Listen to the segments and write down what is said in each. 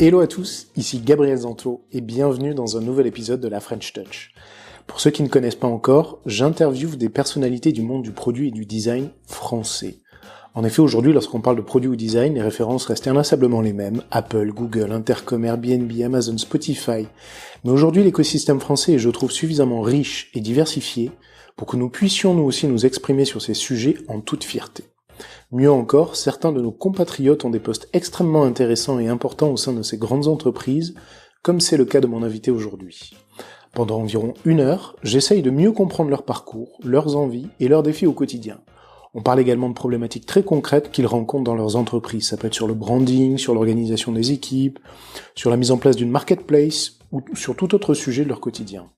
Hello à tous, ici Gabriel Zanto et bienvenue dans un nouvel épisode de la French Touch. Pour ceux qui ne connaissent pas encore, j'interviewe des personnalités du monde du produit et du design français. En effet, aujourd'hui, lorsqu'on parle de produit ou design, les références restent inlassablement les mêmes. Apple, Google, Intercom, Airbnb, Amazon, Spotify. Mais aujourd'hui, l'écosystème français est, je trouve, suffisamment riche et diversifié pour que nous puissions nous aussi nous exprimer sur ces sujets en toute fierté. Mieux encore, certains de nos compatriotes ont des postes extrêmement intéressants et importants au sein de ces grandes entreprises, comme c'est le cas de mon invité aujourd'hui. Pendant environ 1 heure, j'essaye de mieux comprendre leur parcours, leurs envies et leurs défis au quotidien. On parle également de problématiques très concrètes qu'ils rencontrent dans leurs entreprises. Ça peut être sur le branding, sur l'organisation des équipes, sur la mise en place d'une marketplace ou sur tout autre sujet de leur quotidien.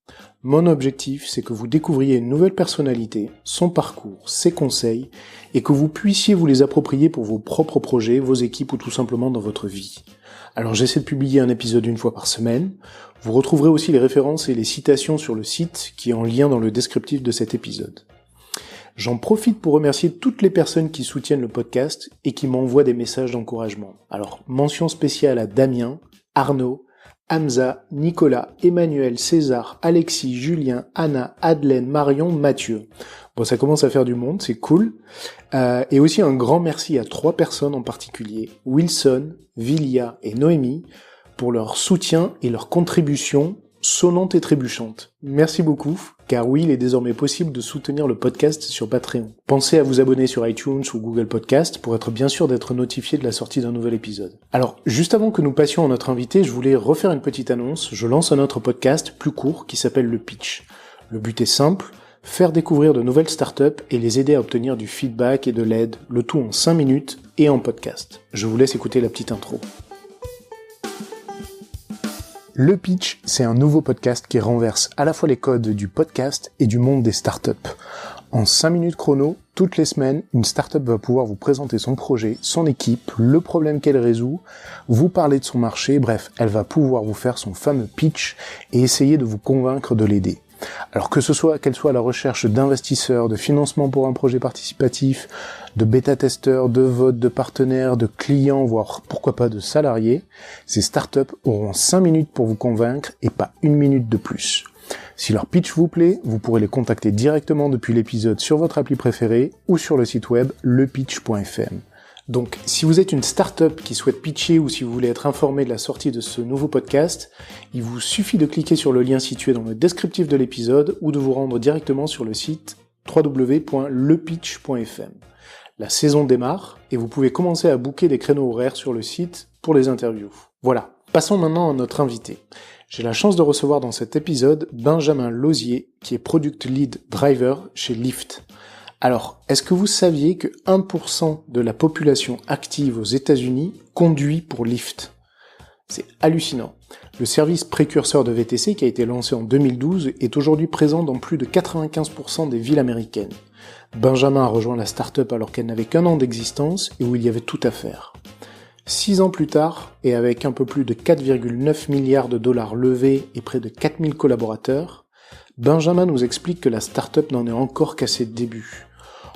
Mon objectif, c'est que vous découvriez une nouvelle personnalité, son parcours, ses conseils, et que vous puissiez vous les approprier pour vos propres projets, vos équipes ou tout simplement dans votre vie. Alors j'essaie de publier un épisode 1 fois par semaine. Vous retrouverez aussi les références et les citations sur le site qui est en lien dans le descriptif de cet épisode. J'en profite pour remercier toutes les personnes qui soutiennent le podcast et qui m'envoient des messages d'encouragement. Alors, mention spéciale à Damien, Arnaud, Hamza, Nicolas, Emmanuel, César, Alexis, Julien, Anna, Adelaine, Marion, Mathieu. Bon, ça commence à faire du monde, c'est cool. Et aussi un grand merci à 3 personnes en particulier, Wilson, Vilia et Noémie, pour leur soutien et leur contribution sonnante et trébuchante. Merci beaucoup, car oui, il est désormais possible de soutenir le podcast sur Patreon. Pensez à vous abonner sur iTunes ou Google Podcast pour être bien sûr d'être notifié de la sortie d'un nouvel épisode. Alors, juste avant que nous passions à notre invité, je voulais refaire une petite annonce. Je lance un autre podcast plus court qui s'appelle Le Pitch. Le but est simple, faire découvrir de nouvelles startups et les aider à obtenir du feedback et de l'aide, le tout en 5 minutes et en podcast. Je vous laisse écouter la petite intro. Le Pitch, c'est un nouveau podcast qui renverse à la fois les codes du podcast et du monde des startups. En 5 minutes chrono, toutes les semaines, une startup va pouvoir vous présenter son projet, son équipe, le problème qu'elle résout, vous parler de son marché, bref, elle va pouvoir vous faire son fameux pitch et essayer de vous convaincre de l'aider. Alors qu'elle soit à la recherche d'investisseurs, de financement pour un projet participatif, de bêta-testeurs, de votes, de partenaires, de clients, voire pourquoi pas de salariés, ces startups auront 5 minutes pour vous convaincre et pas 1 minute de plus. Si leur pitch vous plaît, vous pourrez les contacter directement depuis l'épisode sur votre appli préférée ou sur le site web lepitch.fm. Donc, si vous êtes une startup qui souhaite pitcher ou si vous voulez être informé de la sortie de ce nouveau podcast, il vous suffit de cliquer sur le lien situé dans le descriptif de l'épisode ou de vous rendre directement sur le site www.lepitch.fm. La saison démarre et vous pouvez commencer à booker des créneaux horaires sur le site pour les interviews. Voilà, passons maintenant à notre invité. J'ai la chance de recevoir dans cet épisode Benjamin Lauzier, qui est Product Lead Driver chez Lyft. Alors, est-ce que vous saviez que 1% de la population active aux États-Unis conduit pour Lyft ? C'est hallucinant. Le service précurseur de VTC, qui a été lancé en 2012, est aujourd'hui présent dans plus de 95% des villes américaines. Benjamin a rejoint la start-up alors qu'elle n'avait qu'1 an d'existence et où il y avait tout à faire. 6 ans plus tard, et avec un peu plus de 4,9 milliards de dollars levés et près de 4000 collaborateurs, Benjamin nous explique que la start-up n'en est encore qu'à ses débuts.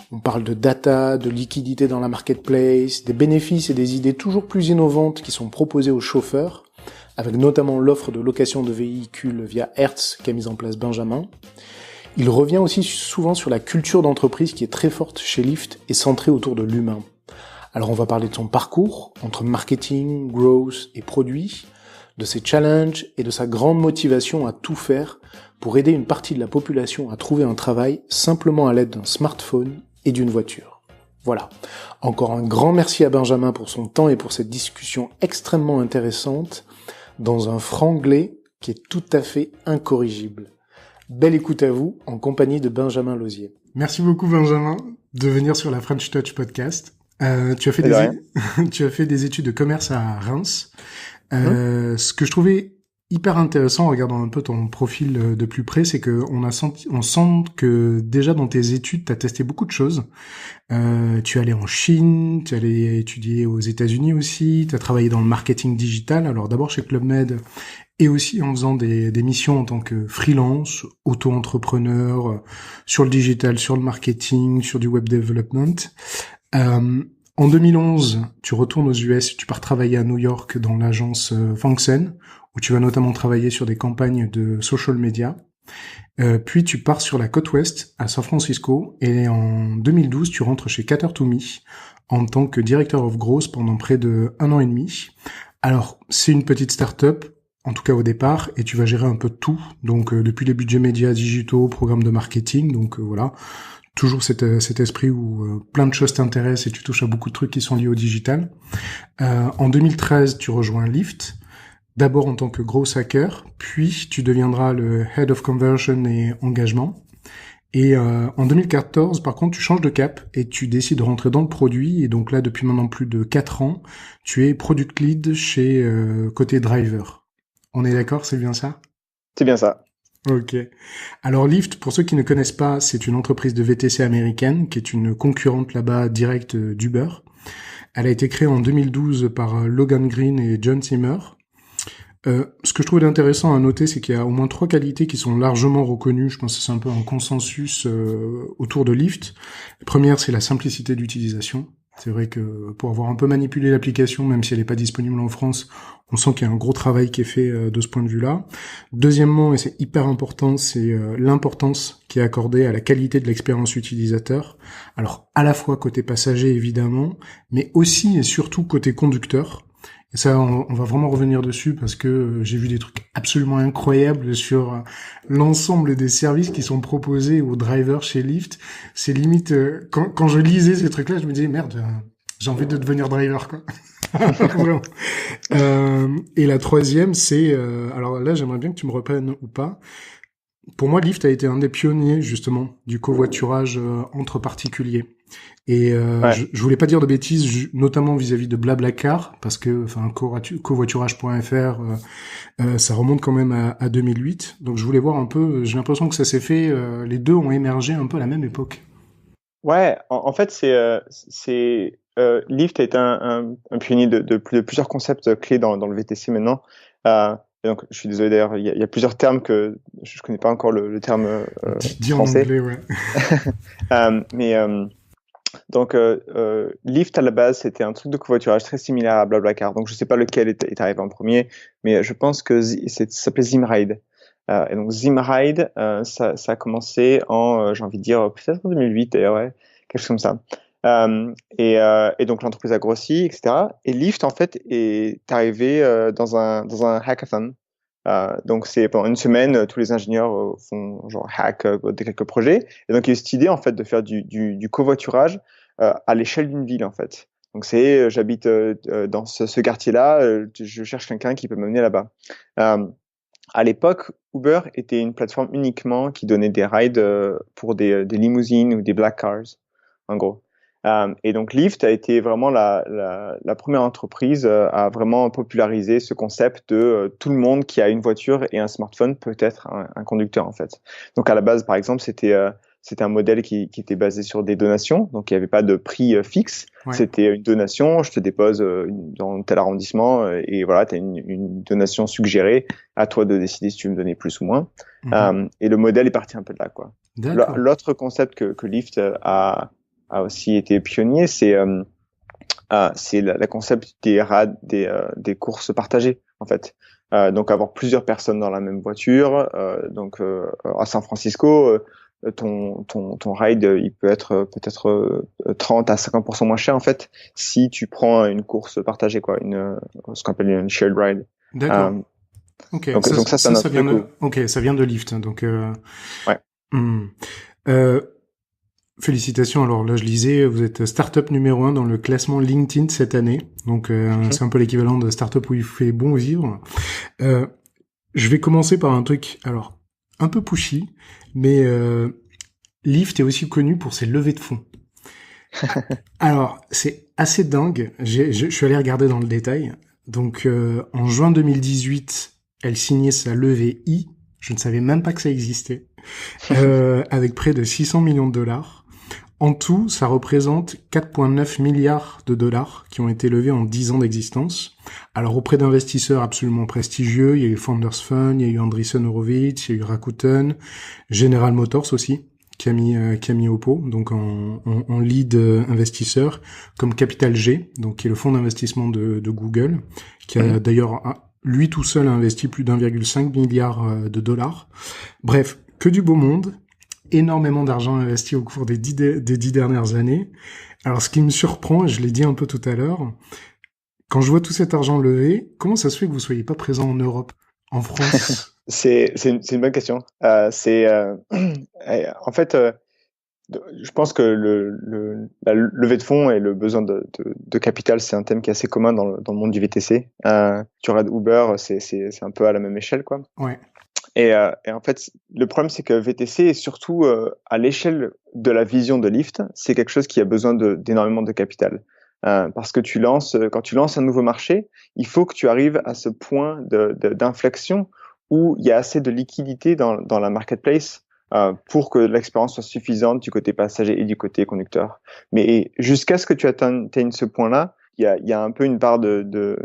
On parle de data, de liquidité dans la marketplace, des bénéfices et des idées toujours plus innovantes qui sont proposées aux chauffeurs, avec notamment l'offre de location de véhicules via Hertz qu'a mise en place Benjamin. Il revient aussi souvent sur la culture d'entreprise qui est très forte chez Lyft et centrée autour de l'humain. Alors on va parler de son parcours entre marketing, growth et produit, de ses challenges et de sa grande motivation à tout faire pour aider une partie de la population à trouver un travail simplement à l'aide d'un smartphone et d'une voiture. Voilà. Encore un grand merci à Benjamin pour son temps et pour cette discussion extrêmement intéressante dans un franglais qui est tout à fait incorrigible. Belle écoute à vous en compagnie de Benjamin Lauzier. Merci beaucoup Benjamin de venir sur la French Touch podcast. Tu as fait des études de commerce à Reims. Ce que je trouvais hyper intéressant en regardant un peu ton profil de plus près, c'est que on sent que déjà dans tes études, tu as testé beaucoup de choses. Tu es allé en Chine, tu es allé étudier aux États-Unis aussi, tu as travaillé dans le marketing digital, alors d'abord chez Club Med et aussi en faisant des missions en tant que freelance, auto-entrepreneur, sur le digital, sur le marketing, sur du web development. En 2011, tu retournes aux US, tu pars travailler à New York dans l'agence Funksen, où tu vas notamment travailler sur des campagnes de social media. Puis tu pars sur la côte ouest, à San Francisco, et en 2012, tu rentres chez Cater2Me en tant que Director of Growth pendant près de 1 an et demi. Alors, c'est une petite start-up, en tout cas au départ, et tu vas gérer un peu de tout, donc depuis les budgets médias digitaux, programmes de marketing, donc voilà, toujours cet esprit où plein de choses t'intéressent et tu touches à beaucoup de trucs qui sont liés au digital. En 2013, tu rejoins Lyft, d'abord en tant que growth hacker, puis tu deviendras le Head of Conversion et Engagement. Et en 2014, par contre, tu changes de cap et tu décides de rentrer dans le produit. Et donc là, depuis maintenant plus de 4 ans, tu es Product Lead chez côté Driver. On est d'accord, c'est bien ça? C'est bien ça. Ok. Alors Lyft, pour ceux qui ne connaissent pas, c'est une entreprise de VTC américaine qui est une concurrente là-bas directe d'Uber. Elle a été créée en 2012 par Logan Green et John Zimmer. Ce que je trouve intéressant à noter, c'est qu'il y a au moins 3 qualités qui sont largement reconnues. Je pense que c'est un peu un consensus autour de Lyft. La première, c'est la simplicité d'utilisation. C'est vrai que pour avoir un peu manipulé l'application, même si elle n'est pas disponible en France, on sent qu'il y a un gros travail qui est fait de ce point de vue-là. Deuxièmement, et c'est hyper important, c'est l'importance qui est accordée à la qualité de l'expérience utilisateur. Alors, à la fois côté passager, évidemment, mais aussi et surtout côté conducteur. Et ça, on va vraiment revenir dessus parce que j'ai vu des trucs absolument incroyables sur l'ensemble des services qui sont proposés aux drivers chez Lyft. C'est limite, quand je lisais ces trucs-là, je me disais, merde, j'ai envie de devenir driver, quoi. Vraiment. Et la troisième, c'est, alors là, j'aimerais bien que tu me reprennes ou pas. Pour moi, Lyft a été un des pionniers, justement, du covoiturage entre particuliers. Et Ouais. je voulais pas dire de bêtises, notamment vis-à-vis de Blablacar, parce que enfin covoiturage.fr, ça remonte quand même à 2008. Donc je voulais voir un peu. J'ai l'impression que ça s'est fait. Les deux ont émergé un peu à la même époque. Ouais, en fait, Lyft a été un pionnier de plusieurs concepts clés dans le VTC maintenant. Et donc, je suis désolé d'ailleurs, il y a plusieurs termes que je connais pas encore le terme Dis en français. anglais, ouais. Donc, Lyft à la base, c'était un truc de covoiturage très similaire à Blablacar. Donc, je sais pas lequel est arrivé en premier, mais je pense que ça s'appelait Zimride. Et donc, Zimride, ça a commencé j'ai envie de dire, peut-être en 2008 d'ailleurs, ouais, quelque chose comme ça. Et donc, l'entreprise a grossi, etc. Et Lyft, en fait, est arrivé dans un hackathon. Donc, c'est pendant une semaine, tous les ingénieurs font genre hack des quelques projets. Et donc, il y a eu cette idée, en fait, de faire du covoiturage à l'échelle d'une ville, en fait. Donc, j'habite dans ce quartier-là, je cherche quelqu'un qui peut m'amener là-bas. À l'époque, Uber était une plateforme uniquement qui donnait des rides pour des limousines ou des black cars, en gros. Et donc Lyft a été vraiment la première entreprise à vraiment populariser ce concept de tout le monde qui a une voiture et un smartphone peut être un conducteur en fait. Donc à la base, par exemple, c'était un modèle qui était basé sur des donations, donc il n'y avait pas de prix fixe. Ouais. C'était une donation, je te dépose dans tel arrondissement et voilà, tu as une donation suggérée, à toi de décider si tu veux me donner plus ou moins. Et le modèle est parti un peu de là, quoi. D'accord. L'autre concept que Lyft a aussi été pionnier, c'est la concept des courses partagées, en fait. Donc avoir plusieurs personnes dans la même voiture. Donc à San Francisco, ton ride, il peut être peut-être 30 à 50% moins cher en fait si tu prends une course partagée, quoi, ce qu'on appelle une shared ride. D'accord. Ok. Donc ça, c'est un ça vient truc de. Ok, ça vient de Lyft. Donc. Ouais. Félicitations. Alors là, je lisais, vous êtes startup numéro 1 dans le classement LinkedIn cette année. Donc, c'est un peu l'équivalent de startup où il fait bon vivre. Je vais commencer par un truc, alors, un peu pushy, mais Lyft est aussi connu pour ses levées de fonds. Alors, c'est assez dingue. Je suis allé regarder dans le détail. Donc, en juin 2018, elle signait sa levée I. Je ne savais même pas que ça existait. Avec près de 600 millions de dollars. En tout, ça représente 4,9 milliards de dollars qui ont été levés en 10 ans d'existence. Alors, auprès d'investisseurs absolument prestigieux, il y a eu Founders Fund, il y a eu Andreessen Horowitz, il y a eu Rakuten, General Motors aussi, qui a mis au pot, donc en lead investisseur, comme Capital G, donc qui est le fonds d'investissement de Google, qui a d'ailleurs lui tout seul a investi plus d'1,5 milliard de dollars. Bref, que du beau monde, énormément d'argent investi au cours des 10 dernières années. Alors ce qui me surprend, et je l'ai dit un peu tout à l'heure, quand je vois tout cet argent levé, comment ça se fait que vous soyez pas présent en Europe, en France? C'est une bonne question. En fait, je pense que la levée de fonds et le besoin de capital, c'est un thème qui est assez commun dans le monde du VTC. Tu regardes Uber, c'est un peu à la même échelle, quoi. Ouais. Et en fait, le problème, c'est que VTC, et surtout à l'échelle de la vision de Lyft, c'est quelque chose qui a besoin d'énormément de capital. Parce que quand tu lances un nouveau marché, il faut que tu arrives à ce point d'inflexion où il y a assez de liquidité dans la marketplace pour que l'expérience soit suffisante du côté passager et du côté conducteur. Mais jusqu'à ce que tu atteignes ce point-là, il y a un peu une part de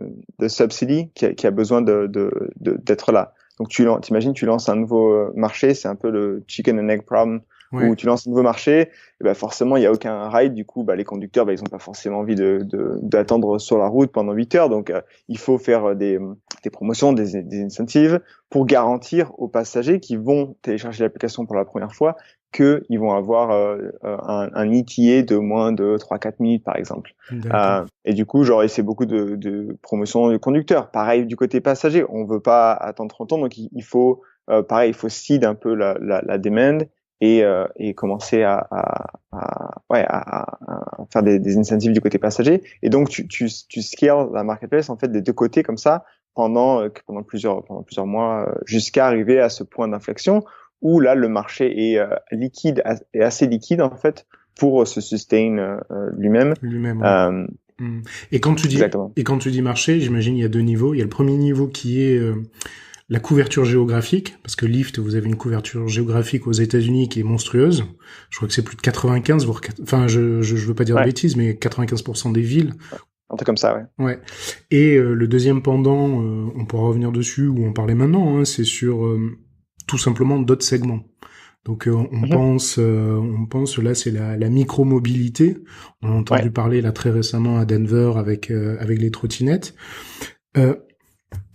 subsidy qui a besoin d'être là. Donc t'imagines, tu lances un nouveau marché, c'est un peu le chicken and egg problem, Ouais. où tu lances un nouveau marché, et ben forcément il y a aucun ride, du coup les conducteurs ils ont pas forcément envie d'attendre sur la route pendant 8 heures, donc il faut faire des promotions, des incentives pour garantir aux passagers qui vont télécharger l'application pour la première fois qu'ils vont avoir un ETA de moins de 3-4 minutes par exemple. Et du coup c'est beaucoup de promotions de conducteurs. Pareil du côté passager, on veut pas attendre 30 ans, donc il faut il faut seed un peu la demand et commencer à faire des incentives du côté passager. Et donc tu scales la marketplace en fait des deux côtés comme ça pendant plusieurs mois jusqu'à arriver à ce point d'inflexion où là le marché est assez liquide en fait pour se sustain lui-même. Ouais. Et quand tu dis marché, j'imagine il y a deux niveaux. Il y a le premier niveau qui est la couverture géographique, parce que Lyft, vous avez une couverture géographique aux États-Unis qui est monstrueuse. Je crois que c'est plus de 95, enfin, je veux pas dire de bêtises, mais 95% des villes. Un truc comme ça, ouais. Ouais. Et le deuxième pendant, on pourra revenir dessus, ou en parler maintenant, hein, c'est sur tout simplement d'autres segments. Donc on pense là c'est la micro-mobilité. On a entendu parler là très récemment à Denver avec les trottinettes.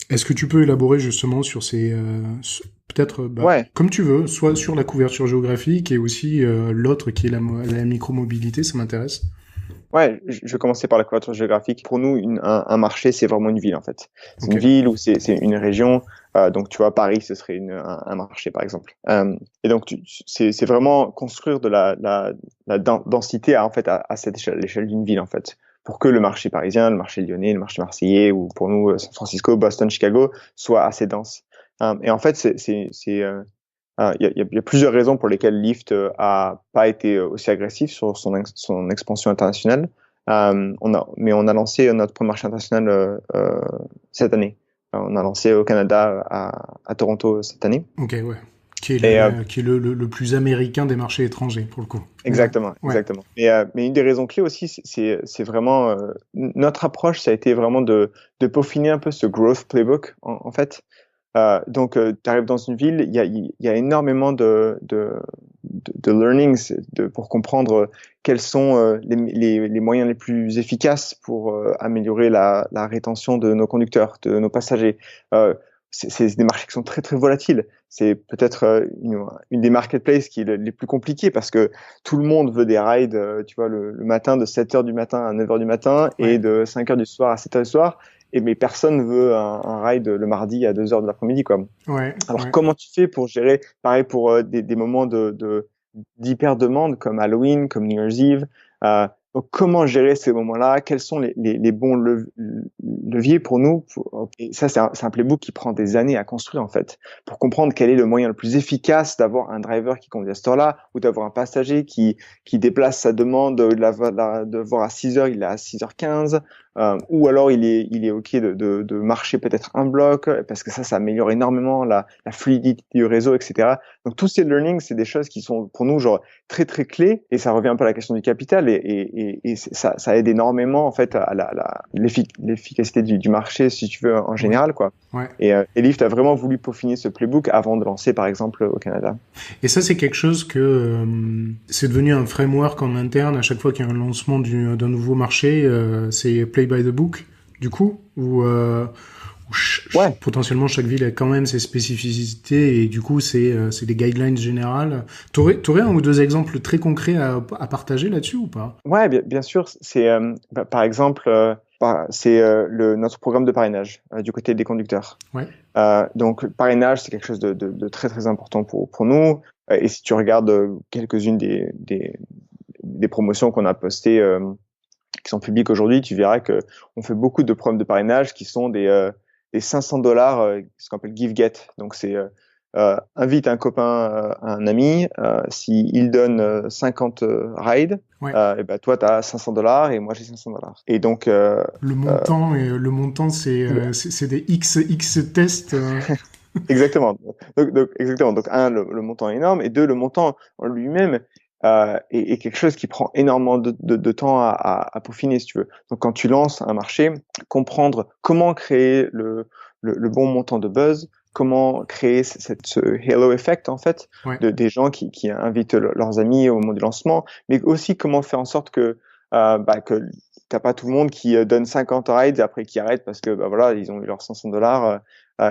Est-ce que tu peux élaborer justement sur ces peut-être comme tu veux, soit sur la couverture géographique et aussi l'autre qui est la micro-mobilité, ça m'intéresse. Ouais, je vais commencer par la couverture géographique. Pour nous, un marché, c'est vraiment une ville en fait. C'est une ville ou c'est une région. Donc tu vois, Paris, ce serait un marché par exemple. Et donc c'est vraiment construire de la densité en fait à cette échelle, l'échelle d'une ville en fait, pour que le marché parisien, le marché lyonnais, le marché marseillais ou pour nous San Francisco, Boston, Chicago soit assez dense. Et en fait, il y a plusieurs raisons pour lesquelles Lyft a pas été aussi agressif sur son expansion internationale. On a lancé notre premier marché international cette année. On a lancé au Canada à Toronto cette année. Ok, ouais. Qui est le plus américain des marchés étrangers pour le coup. Exactement, exactement. Mais une des raisons clés aussi, c'est vraiment notre approche, ça a été vraiment de peaufiner un peu ce growth playbook en fait. Donc, tu arrives dans une ville, il y a énormément de learnings pour comprendre quels sont les moyens les plus efficaces pour améliorer la rétention de nos conducteurs, de nos passagers. C'est des marchés qui sont très très volatiles. C'est peut-être une des marketplaces qui est les plus compliquées parce que tout le monde veut des rides, tu vois, le matin de 7h du matin à 9h du matin et de 5h du soir à 7h du soir. Mais personne veut un ride le mardi à 2h de l'après-midi, quoi. Alors, comment tu fais pour gérer, pareil pour des moments d'hyper-demande comme Halloween, comme New Year's Eve, donc comment gérer ces moments-là? Quels sont les bons leviers pour nous? Et ça, c'est un playbook qui prend des années à construire, en fait, pour comprendre quel est le moyen le plus efficace d'avoir un driver qui conduit à cette heure-là ou d'avoir un passager qui déplace sa demande de voir à 6h, il est à 6h15. ou alors il est ok de marcher peut-être un bloc parce que ça améliore énormément la fluidité du réseau, etc. Donc tous ces learnings, c'est des choses qui sont pour nous genre très très clés, et ça revient un peu à la question du capital, et ça aide énormément en fait à l'efficacité du marché, si tu veux, en général, quoi. Ouais. Et Lyft a vraiment voulu peaufiner ce playbook avant de lancer par exemple au Canada. Et ça, c'est quelque chose que c'est devenu un framework en interne à chaque fois qu'il y a un lancement d'un nouveau marché. C'est play by the book, du coup, où Ouais. potentiellement chaque ville a quand même ses spécificités et du coup c'est des guidelines générales. T'aurais un ou deux exemples très concrets à partager là-dessus ou pas? Ouais, bien sûr. C'est par exemple, c'est notre programme de parrainage du côté des conducteurs. Ouais. Donc parrainage, c'est quelque chose de très très important pour nous. Et si tu regardes quelques-unes des promotions qu'on a postées, qui sont publiques aujourd'hui, tu verras que on fait beaucoup de programmes de parrainage qui sont des $500, ce qu'on appelle give get. Donc c'est invite un copain, un ami, s'il donne 50 rides, Ouais. et ben toi t'as $500 et moi j'ai $500. Et donc Le montant c'est des X tests. exactement. Donc exactement. Donc un, le montant est énorme, et deux, le montant en lui-même est quelque chose qui prend énormément de temps à peaufiner, si tu veux. Donc quand tu lances un marché, comprendre comment créer le bon montant de buzz, comment créer ce halo effect en fait, Ouais. des gens qui invitent leurs amis au moment du lancement, mais aussi comment faire en sorte que que t'as pas tout le monde qui donne 50 rides et après qui arrête parce que voilà, ils ont eu leurs $500,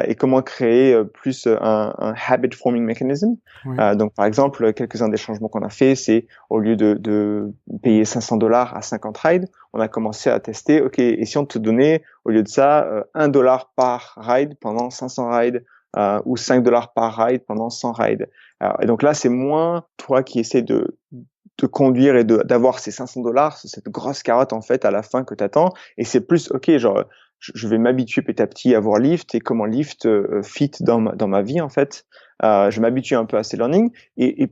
et comment créer plus un habit forming mechanism. Ouais. Donc par exemple, quelques-uns des changements qu'on a fait, c'est au lieu de payer $500 à 50 rides, on a commencé à tester, ok, et si on te donnait au lieu de ça $1 par ride pendant 500 rides, ou $5 par ride pendant 100 rides. Et donc là, c'est moins toi qui essaies de conduire et d'avoir ces $500, cette grosse carotte en fait à la fin que t'attends, et c'est plus ok, genre je vais m'habituer petit à petit à voir Lyft et comment Lyft fit dans ma vie en fait. Je m'habitue un peu à ces learnings, et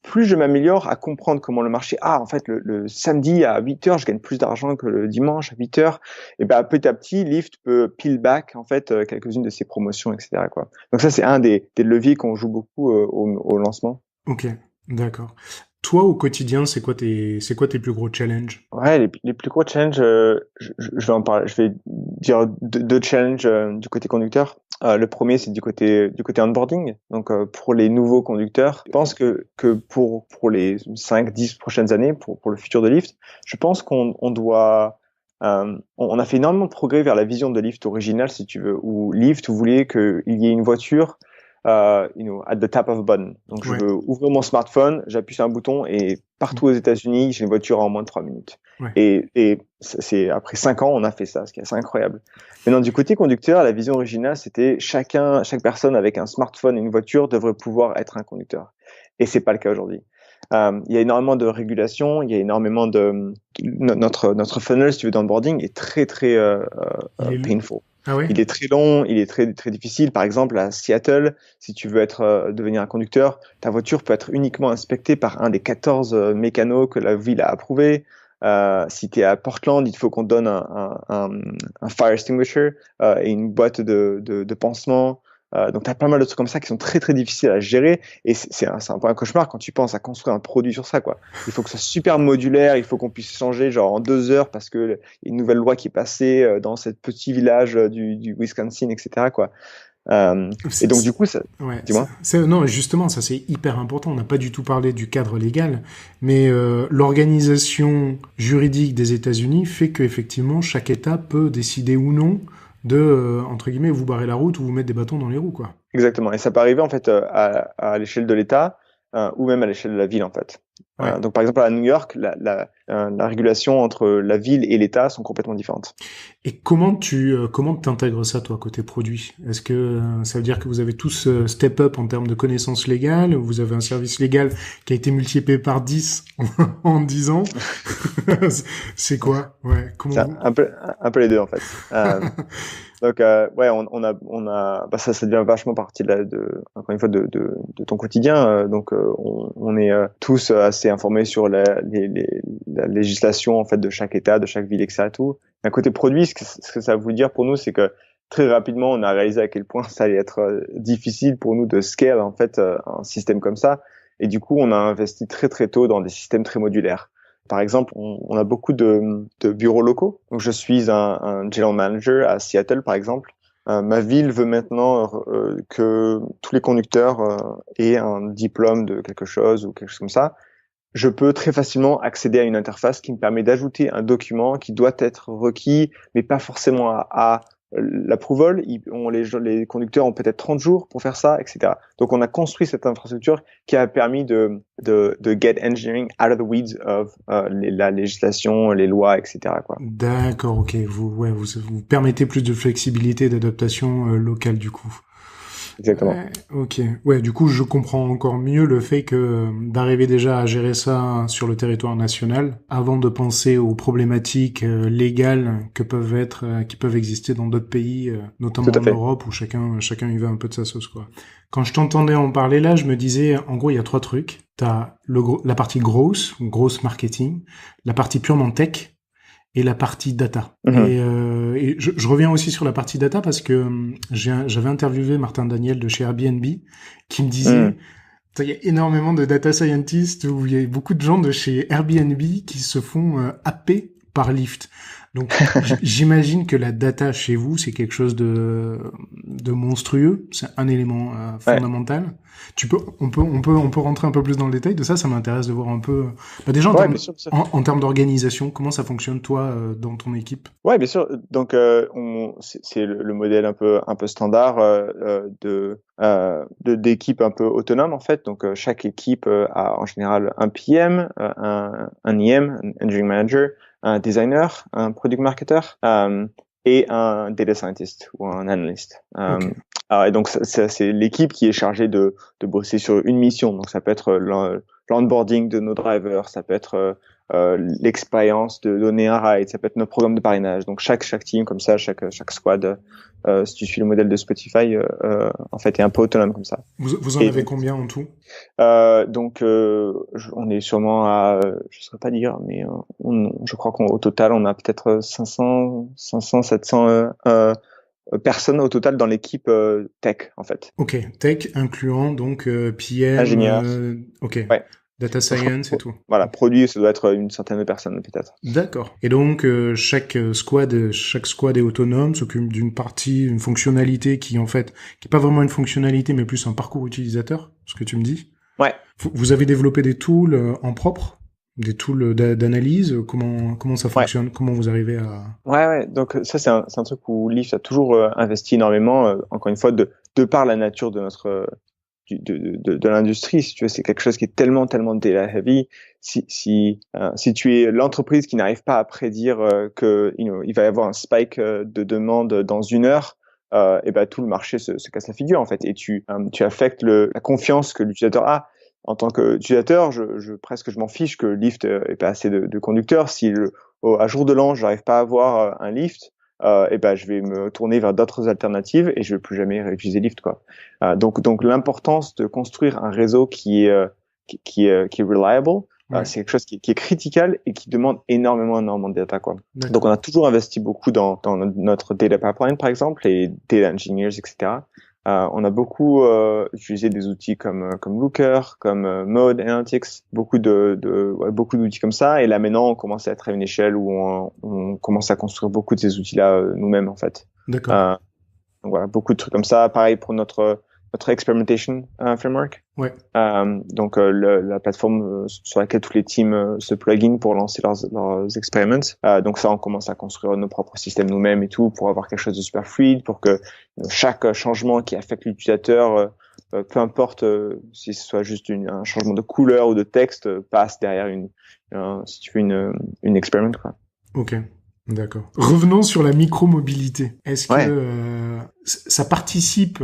plus je m'améliore à comprendre comment le marché, en fait le samedi à 8h je gagne plus d'argent que le dimanche à 8h, et ben petit à petit Lyft peut peel back en fait quelques-unes de ses promotions, etc., quoi. Donc ça c'est un des leviers qu'on joue beaucoup au lancement. Ok, d'accord. Toi, au quotidien, c'est quoi tes plus gros challenges? Ouais, les plus gros challenges, je vais en parler. Je vais dire deux challenges du côté conducteur. Le premier, c'est du côté onboarding. Donc, pour les nouveaux conducteurs, je pense que pour les 5-10 prochaines années, pour le futur de Lyft, je pense qu'on doit on a fait énormément de progrès vers la vision de Lyft originale, si tu veux, où Lyft voulait qu'il y ait une voiture at the tap of a button. Donc, je Ouais. veux ouvrir mon smartphone, j'appuie sur un bouton et partout aux États-Unis, j'ai une voiture en moins de 3 minutes. Ouais. Et c'est après 5 ans, on a fait ça, ce qui est assez incroyable. Maintenant, du côté conducteur, la vision originale, c'était chaque personne avec un smartphone et une voiture devrait pouvoir être un conducteur. Et c'est pas le cas aujourd'hui. Il y a énormément de régulations, il y a énormément notre funnel, si tu veux, d'onboarding est très très painful. Ah ouais? Il est très long, il est très très difficile. Par exemple, à Seattle, si tu veux devenir un conducteur, ta voiture peut être uniquement inspectée par un des 14 mécanos que la ville a approuvé. Si tu es à Portland, il faut qu'on te donne un fire extinguisher et une boîte de pansement. Donc, tu as pas mal de trucs comme ça qui sont très très difficiles à gérer, et c'est un peu un cauchemar quand tu penses à construire un produit sur ça, quoi. Il faut que ce soit super modulaire, il faut qu'on puisse changer genre en 2 heures parce que y a une nouvelle loi qui est passée dans ce petit village du Wisconsin, etc., quoi. Et donc du coup, ça, ouais, dis-moi. non, justement, ça c'est hyper important. On n'a pas du tout parlé du cadre légal, mais l'organisation juridique des États-Unis fait qu'effectivement chaque État peut décider ou non de entre guillemets vous barrer la route ou vous mettre des bâtons dans les roues, quoi. Exactement. Et ça peut arriver en fait à l'échelle de l'État ou même à l'échelle de la ville, en fait. Ouais. Donc par exemple à New York, la régulation entre la ville et l'État sont complètement différentes. Et comment t'intègres ça, toi, côté produit? Est-ce que ça veut dire que vous avez tous step up en termes de connaissances légales? Vous avez un service légal qui a été multiplié par 10 en 10 ans? C'est quoi? Ouais, comment C'est vous... un peu les deux, en fait. Donc ouais, ça devient vachement partie encore une fois de ton quotidien. Donc on est tous pas assez informé sur la législation en fait de chaque État, de chaque ville, etc. Tout. D'un côté produit, ce que ça veut dire pour nous, c'est que très rapidement, on a réalisé à quel point ça allait être difficile pour nous de scale en fait un système comme ça. Et du coup, on a investi très très tôt dans des systèmes très modulaires. Par exemple, on a beaucoup de bureaux locaux. Donc, je suis un general manager à Seattle, par exemple. Ma ville veut maintenant que tous les conducteurs aient un diplôme de quelque chose ou quelque chose comme ça. Je peux très facilement accéder à une interface qui me permet d'ajouter un document qui doit être requis, mais pas forcément à l'approval. Les conducteurs ont peut-être 30 jours pour faire ça, etc. Donc, on a construit cette infrastructure qui a permis de get engineering out of the weeds of la législation, les lois, etc. quoi. D'accord, ok. Vous permettez plus de flexibilité et d'adaptation locale, du coup. Exactement. Ok. Ouais, du coup, je comprends encore mieux le fait que d'arriver déjà à gérer ça sur le territoire national avant de penser aux problématiques légales qui peuvent exister dans d'autres pays, notamment en Europe où chacun y va un peu de sa sauce, quoi. Quand je t'entendais en parler là, je me disais, en gros, il y a 3 trucs. T'as la partie gross marketing, la partie purement tech, et la partie data. Et je reviens aussi sur la partie data parce que j'avais interviewé Martin Daniel de chez Airbnb qui me disait il y a énormément de data scientists où il y a beaucoup de gens de chez Airbnb qui se font happer par Lyft. Donc j'imagine que la data chez vous c'est quelque chose de monstrueux, c'est un élément fondamental. Ouais. On peut rentrer un peu plus dans le détail de ça. Ça m'intéresse de voir un peu. Déjà en termes d'organisation, comment ça fonctionne toi dans ton équipe? Ouais, bien sûr. Donc c'est le modèle un peu standard d'équipe un peu autonome en fait. Donc chaque équipe a en général un PM, un IM, un engineering manager, un designer, un product marketer et un data scientist ou un analyst. Okay. Et donc c'est l'équipe qui est chargée de bosser sur une mission. Donc ça peut être l'onboarding de nos drivers, ça peut être l'expérience de donner un ride, ça peut être notre programme de parrainage. Donc chaque team comme ça, chaque squad, si tu suis le modèle de Spotify, en fait est un peu autonome comme ça. Vous en avez combien en tout? Donc on est sûrement à, je saurais pas dire, mais je crois qu'au total on a peut-être 500, 700 personnes au total dans l'équipe tech en fait. Ok, tech incluant donc PM, ingénieur, ok. Ouais. Data science et tout. Voilà, produit, ça doit être une centaine de personnes peut-être. D'accord. Et donc chaque squad est autonome, s'occupe d'une partie, une fonctionnalité qui en fait, qui est pas vraiment une fonctionnalité, mais plus un parcours utilisateur, ce que tu me dis. Ouais. Vous avez développé des tools en propre, des tools d'analyse. Comment ça fonctionne? Ouais. Comment vous arrivez à... Ouais. Donc ça c'est un truc où Lyft a toujours investi énormément. Encore une fois, de par la nature de notre de l'industrie, si tu veux, c'est quelque chose qui est tellement data heavy. Si tu es l'entreprise qui n'arrive pas à prédire que il va y avoir un spike de demande dans 1 heure, et ben tout le marché se casse la figure en fait, et tu affectes la confiance que l'utilisateur a. En tant qu'utilisateur, je m'en fiche que Lyft ait pas assez de conducteurs. Si à jour de l'an, j'arrive pas à avoir un Lyft, et ben je vais me tourner vers d'autres alternatives et je vais plus jamais réutiliser Lyft quoi. Donc l'importance de construire un réseau qui est reliable, ouais. C'est quelque chose qui est critical et qui demande énormément de data quoi. D'accord. Donc on a toujours investi beaucoup dans notre data pipeline par exemple, et data engineers, etc. On a beaucoup utilisé des outils comme Looker, comme Mode Analytics, beaucoup d'outils comme ça. Et là maintenant, on commence à être à une échelle où on commence à construire beaucoup de ces outils-là nous-mêmes en fait. D'accord. Donc voilà, beaucoup de trucs comme ça. Pareil pour notre experimentation framework. Ouais. Donc la plateforme sur laquelle tous les teams se plug-in pour lancer leurs experiments. Donc ça, on commence à construire nos propres systèmes nous-mêmes et tout pour avoir quelque chose de super fluide, pour que chaque changement qui affecte l'utilisateur, peu importe si ce soit juste un changement de couleur ou de texte, passe derrière si tu veux une experiment quoi. Ok. D'accord. Revenons sur la micro-mobilité. Est-ce que ça participe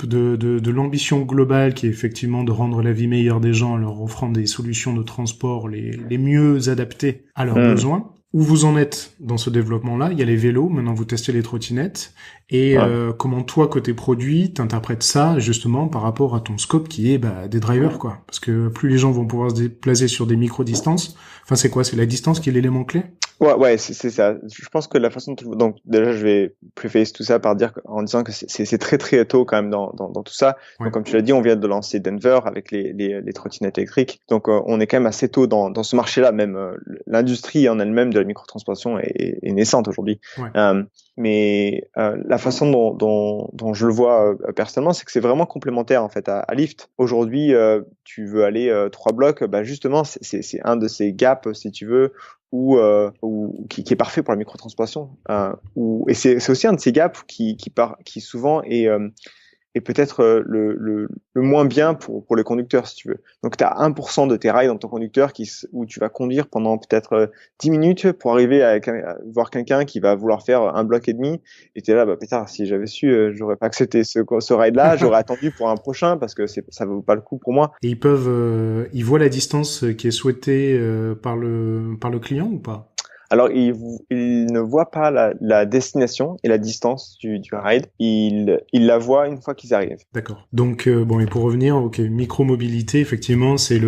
de l'ambition globale qui est effectivement de rendre la vie meilleure des gens en leur offrant des solutions de transport les mieux adaptées à leurs besoins? où vous en êtes dans ce développement-là. Il y a les vélos, maintenant vous testez les trottinettes, et comment toi, côté produit, t'interprètes ça justement par rapport à ton scope qui est des drivers, quoi. Parce que plus les gens vont pouvoir se déplacer sur des micro-distances, enfin c'est quoi? C'est la distance qui est l'élément clé? Ouais, c'est ça. Je pense que la façon donc déjà je vais préface tout ça en disant que c'est très très tôt quand même dans tout ça. Ouais. Donc comme tu l'as dit, on vient de lancer Denver avec les trottinettes électriques. Donc on est quand même assez tôt dans ce marché-là. Même l'industrie en elle-même de la microtransportation est naissante aujourd'hui. Ouais. Mais la façon dont je le vois personnellement, c'est que c'est vraiment complémentaire en fait à Lyft. Aujourd'hui, tu veux aller 3 blocs, justement c'est un de ces gaps si tu veux ou qui est parfait pour la microtransportation. Et c'est aussi un de ces gaps qui souvent est peut-être le moins bien pour les conducteurs, si tu veux. Donc, tu as 1% de tes rails dans ton conducteur où tu vas conduire pendant peut-être 10 minutes pour arriver à voir quelqu'un qui va vouloir faire un bloc et demi. Et tu es là, putain, si j'avais su, j'aurais pas accepté ce ride-là, j'aurais attendu pour un prochain parce que ça vaut pas le coup pour moi. Et ils voient la distance qui est souhaitée par le client ou pas? Alors, il ne voit pas la destination et la distance du ride. Il la voit une fois qu'ils arrivent. D'accord. Donc, et pour revenir, micro-mobilité, effectivement, c'est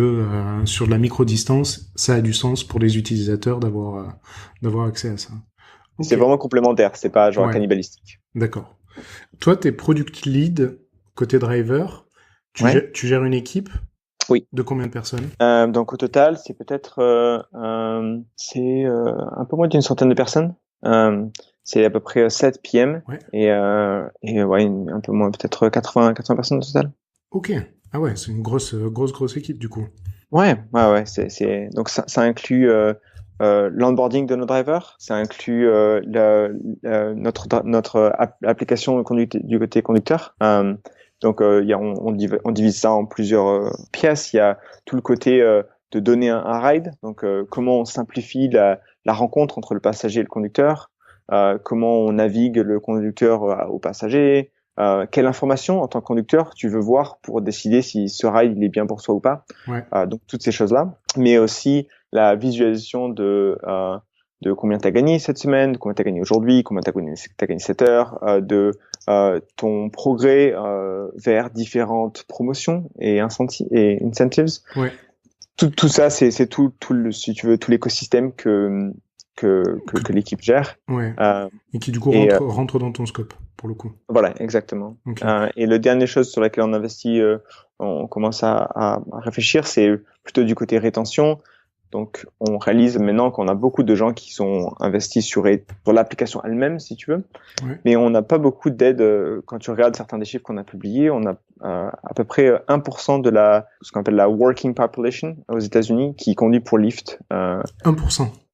sur de la micro-distance, ça a du sens pour les utilisateurs d'avoir accès à ça. Okay. C'est vraiment complémentaire, c'est pas genre cannibalistique. D'accord. Toi, t'es product lead côté driver. Tu gères une équipe? Oui. De combien de personnes? Donc au total, c'est peut-être un peu moins d'une centaine de personnes. C'est à peu près 7 PM et un peu moins, peut-être 80 personnes au total. Ok. Ah ouais, c'est une grosse équipe du coup. Ouais. Donc ça inclut l'onboarding de nos drivers, ça inclut notre application du côté conducteur. Donc, on divise ça en plusieurs pièces. Il y a tout le côté de donner un ride. Donc, comment on simplifie la rencontre entre le passager et le conducteur. Comment on navigue le conducteur au passager. Quelle information en tant que conducteur tu veux voir pour décider si ce ride il est bien pour soi ou pas. Donc, toutes ces choses-là. Mais aussi la visualisation de combien tu as gagné cette semaine, combien tu as gagné aujourd'hui, combien tu as gagné cette heure, de ton progrès vers différentes promotions et incentives. Ouais. Tout ça, c'est tout si tu veux, tout l'écosystème que l'équipe gère. Ouais. Et qui du coup rentre dans ton scope pour le coup. Voilà, exactement. Okay. Et le dernière chose sur laquelle on investit, on commence à réfléchir, c'est plutôt du côté rétention. Donc, on réalise maintenant qu'on a beaucoup de gens qui sont investis sur l'application elle-même, si tu veux. Ouais. Mais on n'a pas beaucoup d'aide. Quand tu regardes certains des chiffres qu'on a publiés, on a à peu près 1% de ce qu'on appelle la working population aux États-Unis qui conduit pour Lyft. 1%.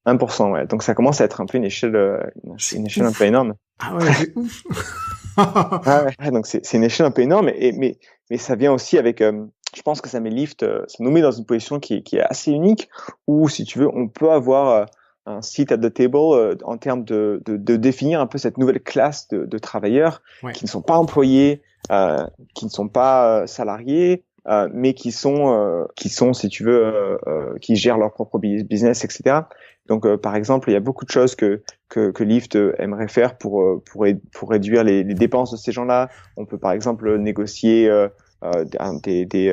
1%, ouais. Donc, ça commence à être un peu une échelle un peu énorme. Ah ouais, c'est ouf. Donc, c'est une échelle un peu énorme. Mais ça vient aussi avec... je pense que ça nous met dans une position qui est assez unique où, si tu veux, on peut avoir un seat at the table en termes de définir un peu cette nouvelle classe de travailleurs qui ne sont pas employés, qui ne sont pas salariés, mais qui sont, si tu veux, qui gèrent leur propre business, etc. Donc, par exemple, il y a beaucoup de choses que Lyft aimerait faire pour réduire les dépenses de ces gens-là. On peut, par exemple, négocier des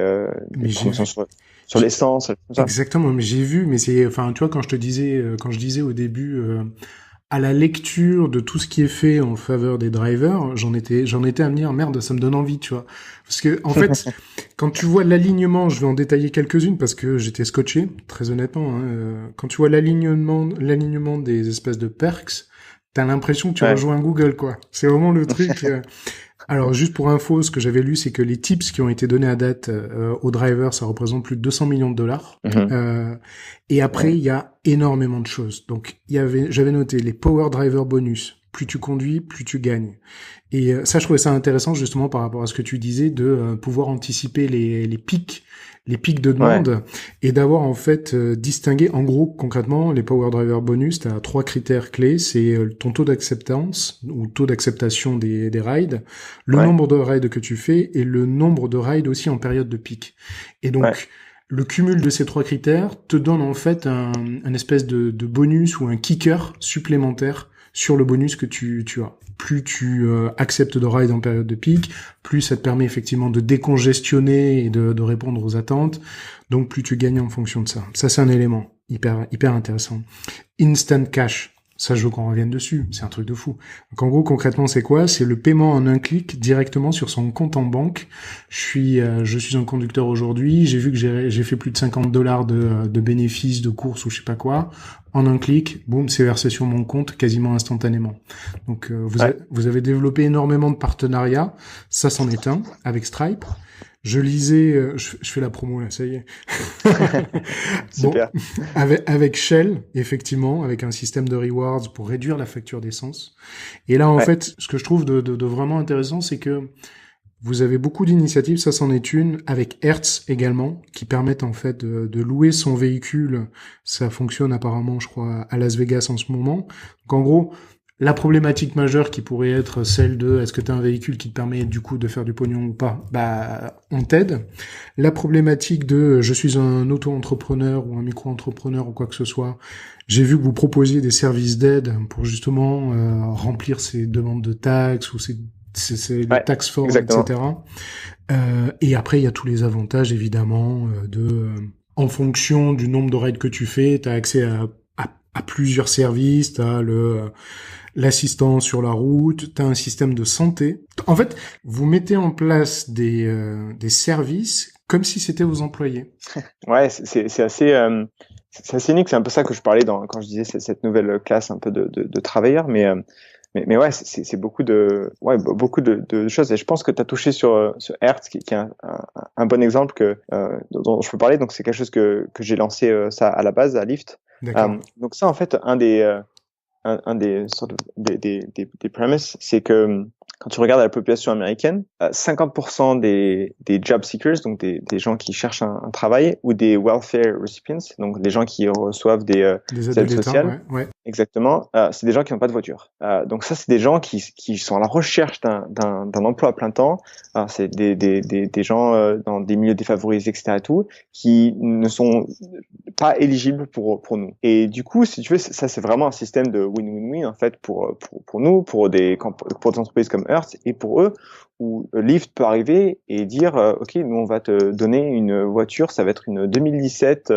promotions sur l'essence. Exactement, mais j'ai vu, mais tu vois, quand je disais au début, à la lecture de tout ce qui est fait en faveur des drivers, j'en étais à me dire, merde, ça me donne envie, tu vois. Parce que, en fait, quand tu vois l'alignement, je vais en détailler quelques-unes parce que j'étais scotché, très honnêtement, quand tu vois l'alignement des espèces de perks, t'as l'impression que tu rejoins Google, quoi. C'est vraiment le truc. Alors, juste pour info, ce que j'avais lu, c'est que les tips qui ont été donnés à date aux drivers, ça représente plus de 200 millions de dollars. Et après, il y a énormément de choses. Donc, j'avais noté les Power Driver Bonus. Plus tu conduis, plus tu gagnes. Et ça, je trouvais ça intéressant justement par rapport à ce que tu disais de pouvoir anticiper les pics de demande et d'avoir en fait distingué, en gros, concrètement, les Power Driver Bonus, tu as 3 critères clés, c'est ton taux d'acceptance ou taux d'acceptation des rides, le nombre de rides que tu fais et le nombre de rides aussi en période de pic. Et donc, Le cumul de ces 3 critères te donne en fait un espèce de bonus ou un kicker supplémentaire sur le bonus que tu as. Plus tu acceptes de ride en période de pic, plus ça te permet effectivement de décongestionner et de répondre aux attentes. Donc plus tu gagnes en fonction de ça. Ça, c'est un élément hyper intéressant. Instant cash. Ça, je veux qu'on revienne dessus. C'est un truc de fou. Donc, en gros, concrètement, c'est quoi? C'est le paiement en un clic directement sur son compte en banque. Je suis un conducteur aujourd'hui. J'ai vu que j'ai fait plus de $50 de bénéfices, de courses ou je sais pas quoi. En un clic, boum, c'est versé sur mon compte quasiment instantanément. Donc, vous avez développé énormément de partenariats. Ça, c'en est un avec Stripe. Je lisais, je fais la promo là, ça y est. Super. Bon, avec Shell, effectivement, avec un système de rewards pour réduire la facture d'essence. Et là, en fait, ce que je trouve de vraiment intéressant, c'est que vous avez beaucoup d'initiatives, ça c'en est une, avec Hertz également, qui permettent en fait de louer son véhicule. Ça fonctionne apparemment, je crois, à Las Vegas en ce moment. Donc en gros, la problématique majeure qui pourrait être celle de est-ce que tu as un véhicule qui te permet du coup de faire du pognon ou pas, bah on t'aide. La problématique de je suis un auto-entrepreneur ou un micro-entrepreneur ou quoi que ce soit, j'ai vu que vous proposiez des services d'aide pour justement remplir ces demandes de taxes ou ces les tax forms, etc. Et après il y a tous les avantages évidemment en fonction du nombre de rides que tu fais, tu as accès à plusieurs services, tu as l'assistance sur la route, tu as un système de santé. En fait, vous mettez en place des services comme si c'était vos employés. Ouais, c'est assez unique. C'est un peu ça que je parlais quand je disais cette nouvelle classe un peu de travailleurs. Mais ouais, c'est beaucoup de choses. Et je pense que tu as touché sur Hertz, qui est un bon exemple dont je peux parler. Donc c'est quelque chose que j'ai lancé ça à la base à Lyft. Donc ça, en fait, un des sortes des premises, c'est que quand tu regardes la population américaine, 50% des job seekers, donc des gens qui cherchent un travail, ou des welfare recipients, donc des gens qui reçoivent des aides sociales, ouais. Exactement, c'est des gens qui n'ont pas de voiture. Donc ça, c'est des gens qui sont à la recherche d'un emploi à plein temps. C'est des gens dans des milieux défavorisés, etc. et tout, qui ne sont pas éligibles pour nous. Et du coup, si tu veux, ça c'est vraiment un système de win-win-win en fait pour nous, pour des entreprises comme Hertz et pour eux, où Lyft peut arriver et dire OK, nous on va te donner une voiture, ça va être une 2017,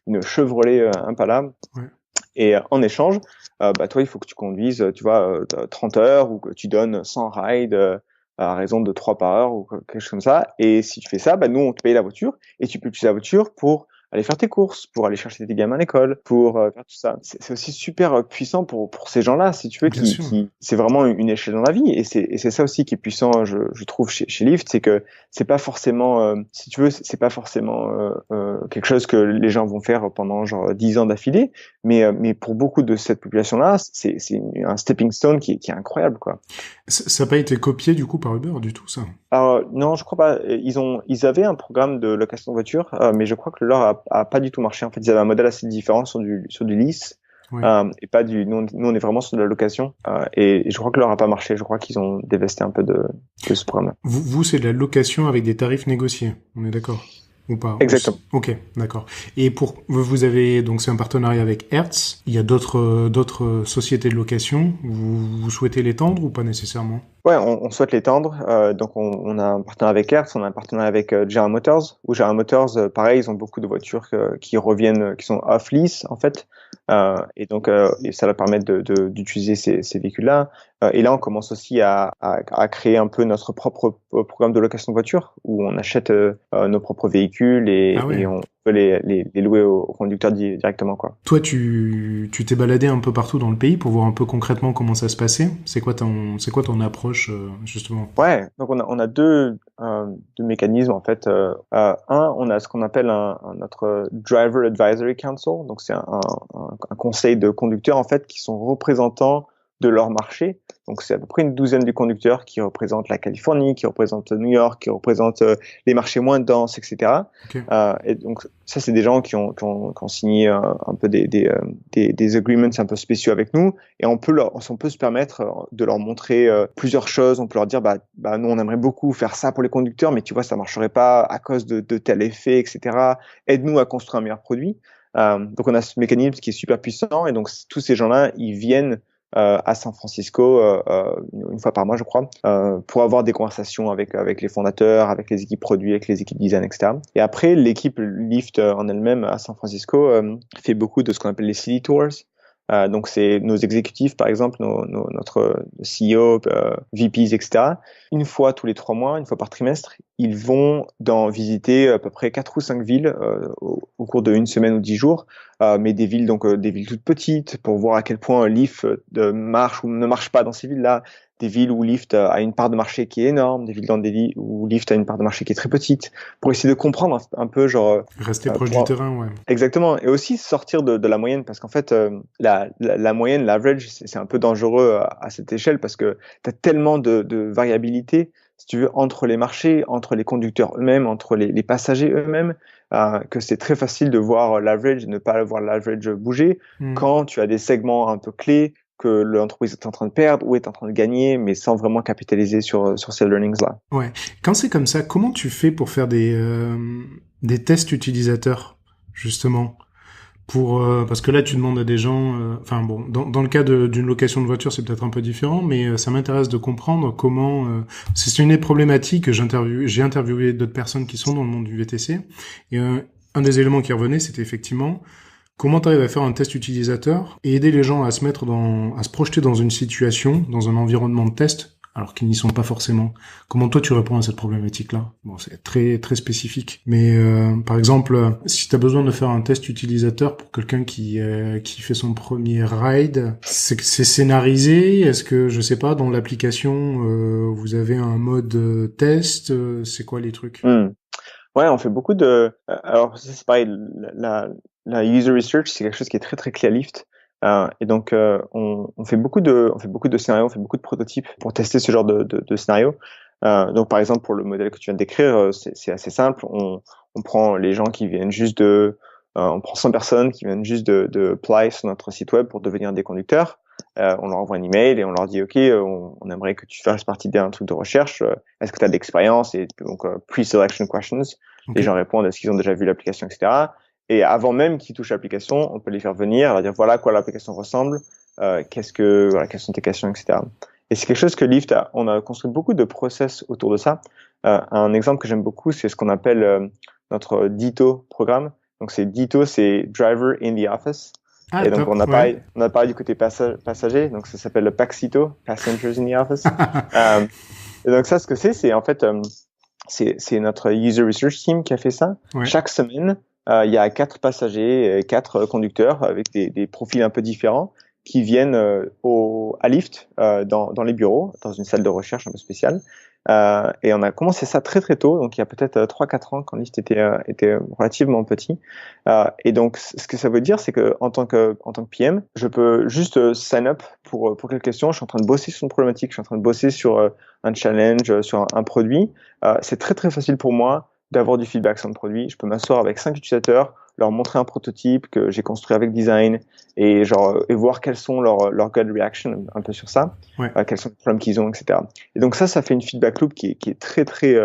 une Chevrolet Impala. Ouais. Et en échange, toi, il faut que tu conduises, tu vois, 30 heures ou que tu donnes 100 rides à raison de 3 par heure ou quelque chose comme ça. Et si tu fais ça, nous, on te paye la voiture et tu peux utiliser la voiture pour aller faire tes courses, pour aller chercher tes gamins à l'école, pour faire tout ça. C'est aussi super puissant pour ces gens-là, si tu veux, qui c'est vraiment une échelle dans la vie. Et c'est ça aussi qui est puissant, je trouve, chez Lyft, c'est que c'est pas forcément, si tu veux, c'est pas forcément quelque chose que les gens vont faire pendant genre 10 ans d'affilée, mais pour beaucoup de cette population-là, c'est un stepping stone qui est incroyable, quoi. Ça n'a pas été copié du coup par Uber du tout, ça? Alors non, je crois pas. Ils avaient un programme de location de voiture, mais je crois que leur a pas du tout marché. En fait, ils avaient un modèle assez différent sur du lease, ouais. Et pas du. Nous, on est vraiment sur de la location, et je crois que leur a pas marché. Je crois qu'ils ont dévesté un peu de ce programme. Vous, c'est de la location avec des tarifs négociés. On est d'accord? Ou pas? Exactement. Ok, d'accord. Et vous avez donc c'est un partenariat avec Hertz. Il y a d'autres sociétés de location. Vous souhaitez l'étendre ou pas nécessairement? Ouais, on souhaite l'étendre. Donc on a un partenariat avec Hertz, on a un partenariat avec General Motors. Où General Motors, pareil, ils ont beaucoup de voitures qui reviennent, qui sont off lease en fait. Et donc et ça va permettre d'utiliser ces véhicules-là. Et là, on commence aussi à créer un peu notre propre programme de location de voitures où on achète nos propres véhicules et on peut les louer aux conducteurs directement, quoi. Toi, tu t'es baladé un peu partout dans le pays pour voir un peu concrètement comment ça se passait. C'est quoi ton approche justement? Ouais, donc on a deux mécanismes en fait. On a ce qu'on appelle notre Driver Advisory Council. Donc c'est un conseil de conducteurs en fait qui sont représentants de leur marché. Donc c'est à peu près une douzaine de conducteurs qui représentent la Californie, qui représentent New York, qui représentent les marchés moins denses, etc. Okay. Et donc ça, c'est des gens qui ont signé un peu des agreements un peu spéciaux avec nous, et on peut se permettre de leur montrer plusieurs choses. On peut leur dire, nous on aimerait beaucoup faire ça pour les conducteurs, mais tu vois, ça marcherait pas à cause de tel effet, etc. Aide-nous à construire un meilleur produit. Donc on a ce mécanisme qui est super puissant, et donc tous ces gens-là, ils viennent à San Francisco une fois par mois, je crois, pour avoir des conversations avec les fondateurs, avec les équipes produits, avec les équipes design, etc. Et après, l'équipe Lyft en elle-même à San Francisco fait beaucoup de ce qu'on appelle les city tours. Donc c'est nos exécutifs, par exemple, notre CEO, VPs, etc. Une fois tous les 3 mois, une fois par trimestre, ils vont visiter à peu près 4 ou 5 villes au cours de 1 semaine ou 10 jours, mais des villes toutes petites, pour voir à quel point Lyft marche ou ne marche pas dans ces villes-là. Des villes où Lyft a une part de marché qui est énorme, des villes où Lyft a une part de marché qui est très petite, pour essayer de comprendre un peu, genre... Rester proche du terrain, ouais. Exactement, et aussi sortir de la moyenne, parce qu'en fait, la moyenne, l'average, c'est un peu dangereux à cette échelle, parce que tu as tellement de variabilité, si tu veux, entre les marchés, entre les conducteurs eux-mêmes, entre les passagers eux-mêmes, que c'est très facile de voir l'average et ne pas voir l'average bouger quand tu as des segments un peu clés que l'entreprise est en train de perdre ou est en train de gagner, mais sans vraiment capitaliser sur ces learnings-là. Ouais. Quand c'est comme ça, comment tu fais pour faire des tests utilisateurs, justement, parce que là tu demandes à des gens, dans le cas d'une location de voiture c'est peut-être un peu différent, mais ça m'intéresse de comprendre comment c'est une des problématiques que j'ai interviewé d'autres personnes qui sont dans le monde du VTC, et un des éléments qui revenait, c'était effectivement comment tu arrives à faire un test utilisateur et aider les gens à se projeter dans une situation, dans un environnement de test, alors qu'ils n'y sont pas forcément. Comment toi tu réponds à cette problématique-là? Bon, c'est très très spécifique, mais par exemple, si tu as besoin de faire un test utilisateur pour quelqu'un qui fait son premier ride, c'est scénarisé? Est-ce que, je sais pas, dans l'application, vous avez un mode test? C'est quoi les trucs? Ouais, on fait beaucoup de... Alors, c'est pareil, la user research, c'est quelque chose qui est très très clé à Lyft. Et donc, on fait beaucoup de scénarios, on fait beaucoup de prototypes pour tester ce genre de scénarios. Donc, par exemple, pour le modèle que tu viens de décrire, c'est assez simple. On prend les gens qui viennent juste on prend 100 personnes qui viennent juste de apply sur notre site web pour devenir des conducteurs. On leur envoie un email et on leur dit, OK, on aimerait que tu fasses partie d'un truc de recherche. Est-ce que tu as de l'expérience? Et donc, pre-selection questions. Okay. Les gens répondent, est-ce qu'ils ont déjà vu l'application, etc. Et avant même qu'ils touchent l'application, on peut les faire venir, leur dire, voilà à quoi l'application ressemble, quelles sont tes questions, etc. Et c'est quelque chose que Lyft on a construit beaucoup de process autour de ça. Un exemple que j'aime beaucoup, c'est ce qu'on appelle notre DITO programme. Donc, DITO, c'est Driver in the Office. Ah, et donc, top, on a parlé du côté passager, donc ça s'appelle le PAXITO, Passengers in the Office. Et donc, ça, ce que c'est en fait, c'est notre user research team qui a fait ça. Ouais. Chaque semaine, il y a 4 passagers, 4 conducteurs avec des profils un peu différents qui viennent à Lyft, dans les bureaux, dans une salle de recherche un peu spéciale. Et on a commencé ça très très tôt, donc il y a peut-être 3-4 ans quand Lyft était relativement petit. Et donc ce que ça veut dire, c'est que en tant que PM, je peux juste sign up pour quelques questions. Je suis en train de bosser sur une problématique, je suis en train de bosser sur un challenge, sur un produit. C'est très très facile pour moi d'avoir du feedback sur le produit. Je peux m'asseoir avec 5 utilisateurs, leur montrer un prototype que j'ai construit avec design et voir quels sont leurs gut reaction un peu sur ça, ouais. Quels sont les problèmes qu'ils ont, etc. Et donc ça fait une feedback loop qui est très très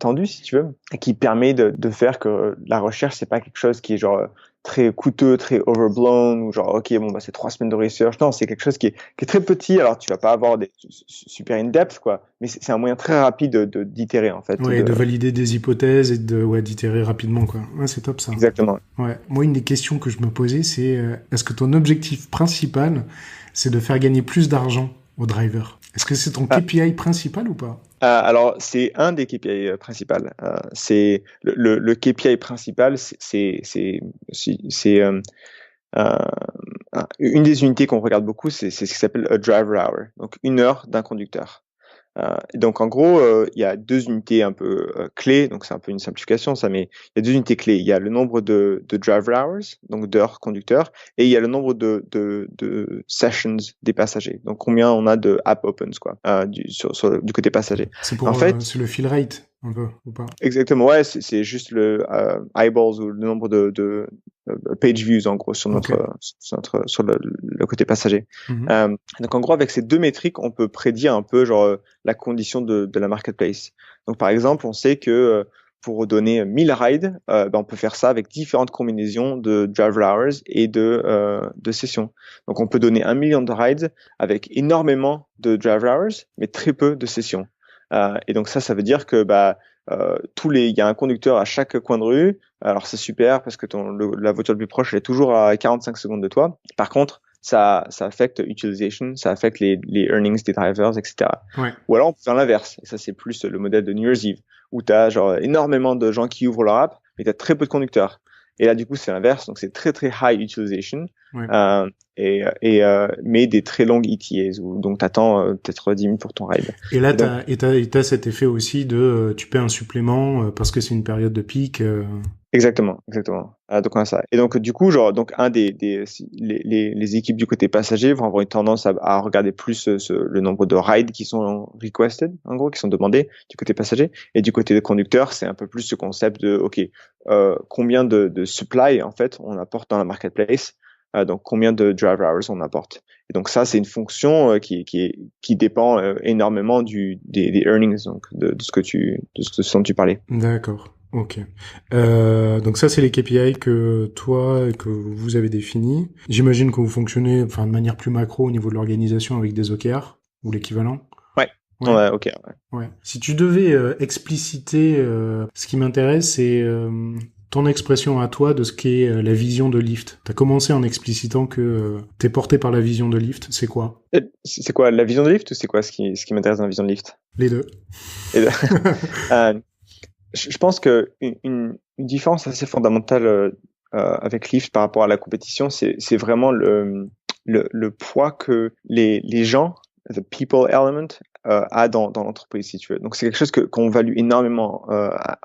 tendue, si tu veux, et qui permet de faire que la recherche, c'est pas quelque chose qui est très coûteux, très overblown, ou ok, c'est 3 semaines de research. Non, c'est quelque chose qui est très petit. Alors, tu vas pas avoir des super in-depth, quoi, mais c'est un moyen très rapide d'itérer, en fait. Ouais, de valider des hypothèses et d'itérer rapidement, quoi. Ouais, c'est top, ça. Exactement. Ouais. Moi, une des questions que je me posais, c'est est-ce que ton objectif principal, c'est de faire gagner plus d'argent aux drivers? Est-ce que c'est ton KPI principal ou pas? Alors, c'est un des KPI principaux. C'est le KPI principal, c'est une des unités qu'on regarde beaucoup, c'est ce qui s'appelle a driver hour, donc 1 heure d'un conducteur. Et donc en gros, il y a deux unités un peu clés, donc c'est un peu une simplification ça, mais il y a deux unités clés. Il y a le nombre de driver hours, donc d'heures conducteurs, et il y a le nombre de sessions des passagers. Donc combien on a de app opens quoi, du côté passager. C'est pour En fait, c'est le fill rate un peu ou pas? exactement, ouais, c'est juste le eyeballs ou le nombre de page views en gros sur Ok. sur le côté passager. Mhm. Donc en gros avec ces deux métriques, on peut prédire un peu genre la condition de la marketplace. Donc par exemple, on sait que pour donner 1000 rides, on peut faire ça avec différentes combinaisons de driver hours et de sessions. Donc on peut donner 1 million de rides avec énormément de driver hours, mais très peu de sessions. Et donc ça veut dire que il y a un conducteur à chaque coin de rue. Alors c'est super parce que la voiture la plus proche elle est toujours à 45 secondes de toi. Par contre, ça affecte utilisation, ça affecte les earnings des drivers, etc. Ouais. Ou alors on peut faire l'inverse. Et ça c'est plus le modèle de New Year's Eve où t'as genre énormément de gens qui ouvrent leur app, mais t'as très peu de conducteurs. Et là du coup c'est l'inverse, donc c'est très très high utilization. Ouais. Mais des très longues ETAs où donc t'attends peut-être 10 minutes pour ton ride. Et là, Et donc, t'as cet effet aussi de tu paies un supplément parce que c'est une période de pic. exactement. Donc on a ça. Et donc du coup, genre donc les équipes du côté passager vont avoir une tendance à regarder plus le nombre de rides qui sont requested, en gros, qui sont demandés du côté passager. Et du côté des conducteurs, c'est un peu plus ce concept de ok, combien de supply en fait on apporte dans la marketplace. Donc combien de driver hours on apporte. Et donc ça, c'est une fonction qui dépend énormément des earnings, donc de ce dont tu parlais. D'accord. Ok. Donc ça, c'est les KPI que toi et que vous avez définis. J'imagine que vous fonctionnez, enfin, de manière plus macro au niveau de l'organisation avec des OKR ou l'équivalent. Ouais. Ouais. Ouais, ok. Ouais. Ouais. Si tu devais expliciter, ce qui m'intéresse, c'est ton expression à toi de ce qu'est la vision de Lyft. T'as commencé en explicitant que t'es porté par la vision de Lyft. C'est quoi? C'est quoi la vision de Lyft ou c'est quoi ce qui m'intéresse dans la vision de Lyft? Les deux. Et euh, je pense que une différence assez fondamentale avec Lyft par rapport à la compétition, c'est vraiment le poids que les gens, the people element, a dans l'entreprise, si tu veux. Donc c'est quelque chose qu'on value énormément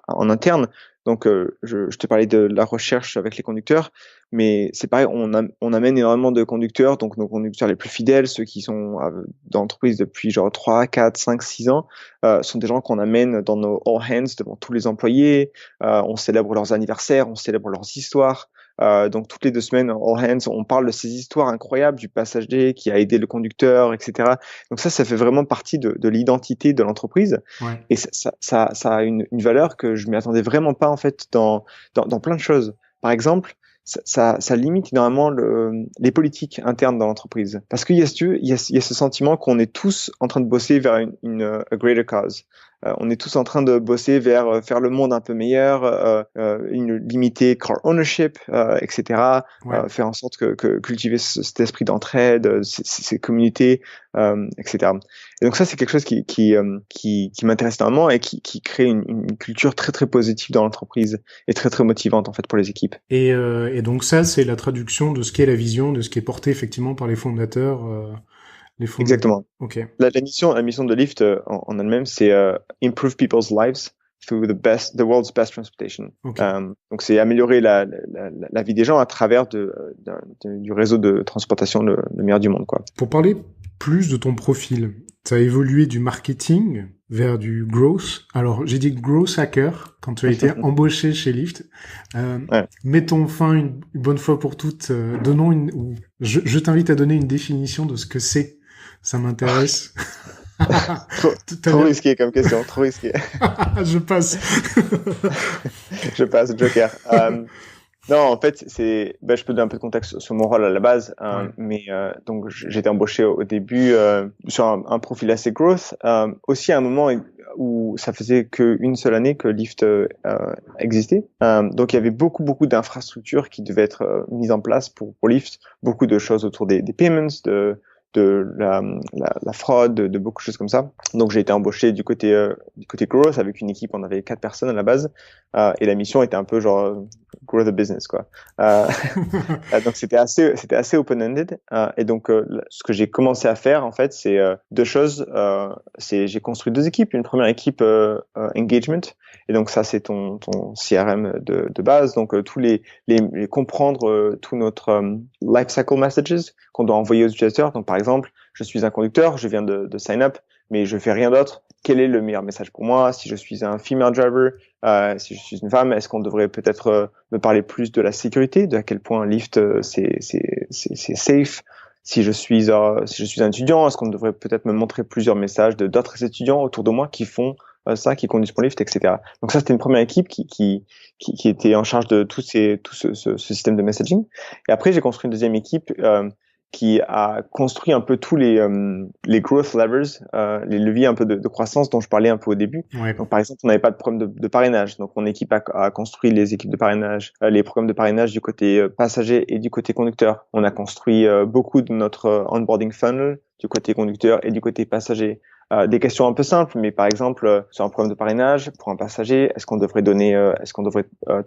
en interne. Donc je te parlais de la recherche avec les conducteurs, mais c'est pareil, on amène énormément de conducteurs, donc nos conducteurs les plus fidèles, ceux qui sont dans l'entreprise depuis genre 3, 4, 5, 6 ans, sont des gens qu'on amène dans nos all hands devant tous les employés. On célèbre leurs anniversaires, on célèbre leurs histoires. Donc toutes les 2 semaines, all hands, on parle de ces histoires incroyables du passager qui a aidé le conducteur, etc. Donc ça fait vraiment partie de l'identité de l'entreprise. Ouais. Et ça a une valeur que je m'y attendais vraiment pas en fait dans plein de choses. Par exemple, ça limite énormément les politiques internes dans l'entreprise. Parce qu'il y a ce sentiment qu'on est tous en train de bosser vers a greater cause. On est tous en train de bosser vers faire le monde un peu meilleur, limiter car ownership, etc. Ouais. Faire en sorte que cultiver cet esprit d'entraide, ces communautés, etc. Et donc ça, c'est quelque chose qui m'intéresse énormément et qui crée une culture très très positive dans l'entreprise et très très motivante en fait pour les équipes. Et donc ça, c'est la traduction de ce qu'est la vision, de ce qui est porté effectivement par les fondateurs. Exactement. Ok. La mission de Lyft en elle-même, c'est improve people's lives through the world's best transportation. Okay. Donc c'est améliorer la vie des gens à travers du réseau de transportation le meilleur du monde, quoi. Pour parler plus de ton profil, tu as évolué du marketing vers du growth. Alors, j'ai dit growth hacker quand tu as été embauché chez Lyft. Ouais. Mettons fin une bonne fois pour toutes. Je t'invite à donner une définition de ce que c'est. Ça m'intéresse. trop risqué comme question, trop risqué. Je passe. Je passe, Joker. Non, en fait, je peux donner un peu de contexte sur mon rôle à la base, mais donc j'étais embauché au début sur un profil assez growth, aussi à un moment où ça faisait qu'une seule année que Lyft existait. Donc il y avait beaucoup d'infrastructures qui devaient être mises en place pour Lyft, beaucoup de choses autour des payments, la fraude, de beaucoup de choses comme ça. Donc j'ai été embauché du côté growth avec une équipe, on avait 4 personnes à la base, et la mission était un peu genre grow the business quoi. Donc c'était assez open-ended, et donc ce que j'ai commencé à faire en fait c'est deux choses. J'ai construit 2 équipes, une première équipe engagement, et donc ça c'est ton CRM de base, donc tous les comprendre tout notre life cycle messages qu'on doit envoyer aux utilisateurs. Donc par exemple, je suis un conducteur, je viens de sign up, mais je fais rien d'autre. Quel est le meilleur message pour moi? Si je suis un female driver, si je suis une femme, est-ce qu'on devrait peut-être me parler plus de la sécurité, de à quel point Lyft c'est safe? Si je suis un étudiant, est-ce qu'on devrait peut-être me montrer plusieurs messages de d'autres étudiants autour de moi qui font ça, qui conduisent pour Lyft, etc. Donc ça, c'était une première équipe qui était en charge de tout ce système de messaging. Et après, j'ai construit une deuxième équipe qui a construit un peu tous les growth levers, les leviers un peu de croissance dont je parlais un peu au début. Ouais. Donc par exemple, on n'avait pas de problème de parrainage. Donc mon équipe a construit les équipes de parrainage, les programmes de parrainage du côté passager et du côté conducteur. On a construit beaucoup de notre onboarding funnel du côté conducteur et du côté passager. Des questions un peu simples, mais par exemple, sur un programme de parrainage, pour un passager, est-ce qu'on devrait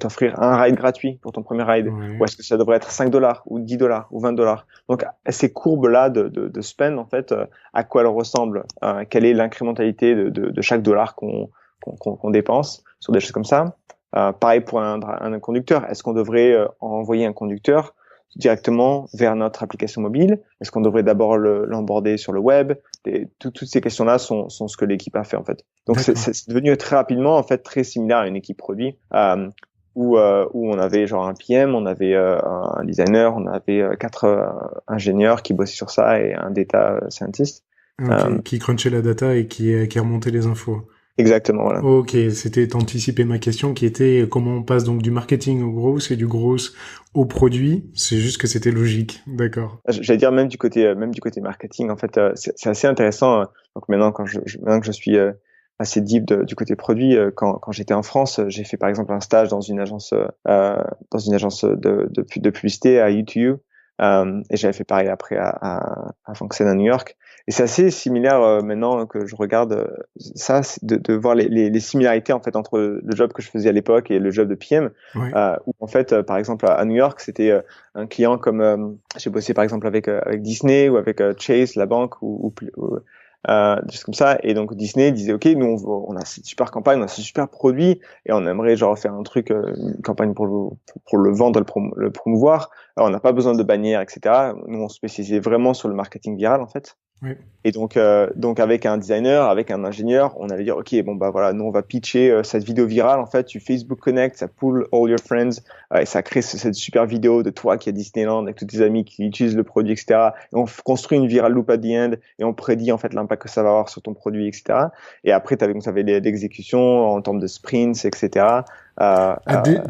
t'offrir un ride gratuit pour ton premier ride? Ouais. Ou est-ce que ça devrait être $5 ou $10 ou $20? Donc, ces courbes-là de spend, en fait, à quoi elles ressemblent? Quelle est l'incrémentalité de chaque dollar qu'on dépense sur des choses comme ça? Pareil pour un conducteur. Est-ce qu'on devrait envoyer un conducteur directement vers notre application mobile? Est-ce qu'on devrait d'abord l'onboarder sur le web? Toutes ces questions-là sont ce que l'équipe a fait en fait. Donc c'est devenu très rapidement en fait très similaire à une équipe produit où on avait genre un PM, on avait un designer, on avait 4 ingénieurs qui bossaient sur ça et un data scientist. Qui crunchait la data et qui remontait les infos. Exactement, voilà. Ok, c'était anticiper ma question qui était comment on passe donc du marketing au growth et du growth au produit. C'est juste que c'était logique, d'accord. J'allais dire même du côté marketing, en fait, c'est assez intéressant. Donc maintenant, maintenant que je suis assez deep du côté produit, quand j'étais en France, j'ai fait par exemple un stage dans une agence de publicité à U2U. Et j'avais fait pareil après à Fontaine à New York. Et c'est assez similaire maintenant que je regarde ça, de voir les similarités en fait entre le job que je faisais à l'époque et le job de PM. Ouais. Où en fait, par exemple à New York, c'était un client comme j'ai bossé par exemple avec Disney ou avec Chase, la banque ou des choses comme ça. Et donc Disney disait ok, nous on a cette super campagne, on a ce super produit et on aimerait genre faire un truc, une campagne pour le vendre, le promouvoir. Alors, on n'a pas besoin de bannières, etc. Nous on se spécialisait vraiment sur le marketing viral en fait. Oui. Et donc avec un designer, avec un ingénieur, on allait dire ok bon bah voilà, nous on va pitcher cette vidéo virale en fait, tu Facebook Connect, ça pull all your friends et ça crée cette super vidéo de toi qui est à Disneyland avec tous tes amis qui utilisent le produit, etc. Et on construit une viral loop at the end et on prédit en fait l'impact que ça va avoir sur ton produit, etc. Et après t'avais l'exécution en termes de sprints, etc.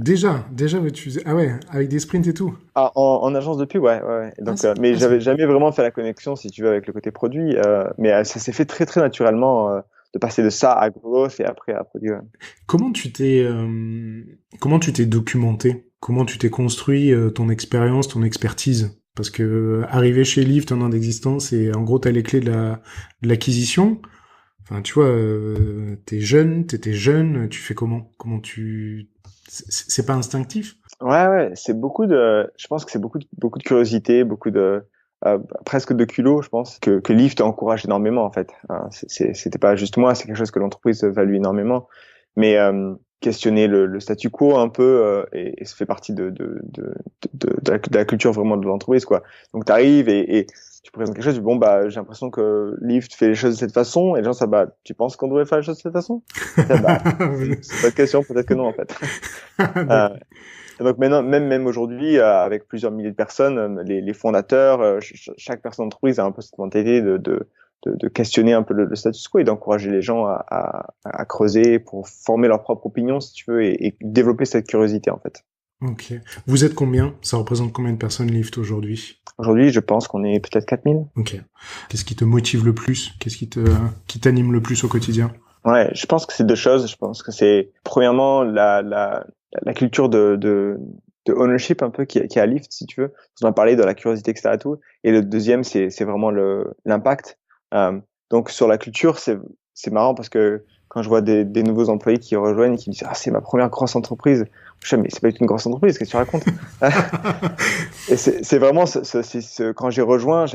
Déjà, tu faisais... Ah ouais, avec des sprints et tout. En agence de pub, ouais. Donc, mais j'avais jamais vraiment fait la connexion, si tu veux, avec le côté produit. Mais ça s'est fait très, très naturellement de passer de ça à growth et après à produit. Ouais. Comment tu t'es documenté? Comment tu t'es construit ton expérience, ton expertise? Parce que arriver chez Lyft, un an d'existence, et en gros, t'as les clés de l'acquisition. Enfin, tu vois, t'étais jeune, tu fais comment? C'est pas instinctif? Ouais, je pense que c'est beaucoup de curiosité, beaucoup de, presque de culot, je pense, que Lyft encourage énormément, en fait. C'était pas juste moi, c'est quelque chose que l'entreprise value énormément. Mais, questionner le statu quo un peu, et ça fait partie de la culture vraiment de l'entreprise, quoi. Donc, t'arrives et tu présentes quelque chose, bon, bah, j'ai l'impression que Lyft fait les choses de cette façon, et les gens, ça, bah, tu penses qu'on devrait faire les choses de cette façon? Bah, c'est pas de question, peut-être que non, en fait. Et donc maintenant, même aujourd'hui, avec plusieurs milliers de personnes, les fondateurs, chaque personne d'entreprise a un peu cette mentalité de questionner un peu le status quo et d'encourager les gens à creuser pour former leur propre opinion, si tu veux, et développer cette curiosité, en fait. Ok. Vous êtes combien? Ça représente combien de personnes Lyft aujourd'hui? Aujourd'hui, je pense qu'on est peut-être 4000. Ok. Qu'est-ce qui te motive le plus? Qu'est-ce qui t'anime le plus au quotidien? Ouais, je pense que c'est 2 choses. Je pense que c'est, premièrement, la culture de ownership un peu qui est à Lyft, si tu veux. On a parlé de la curiosité, etc. Et tout. Et le deuxième, c'est vraiment l'impact. Donc sur la culture, c'est marrant parce que quand je vois des nouveaux employés qui rejoignent et qui me disent c'est ma première grosse entreprise, je dis mais c'est pas une grosse entreprise, qu'est-ce que tu racontes? Et c'est vraiment quand j'ai rejoint,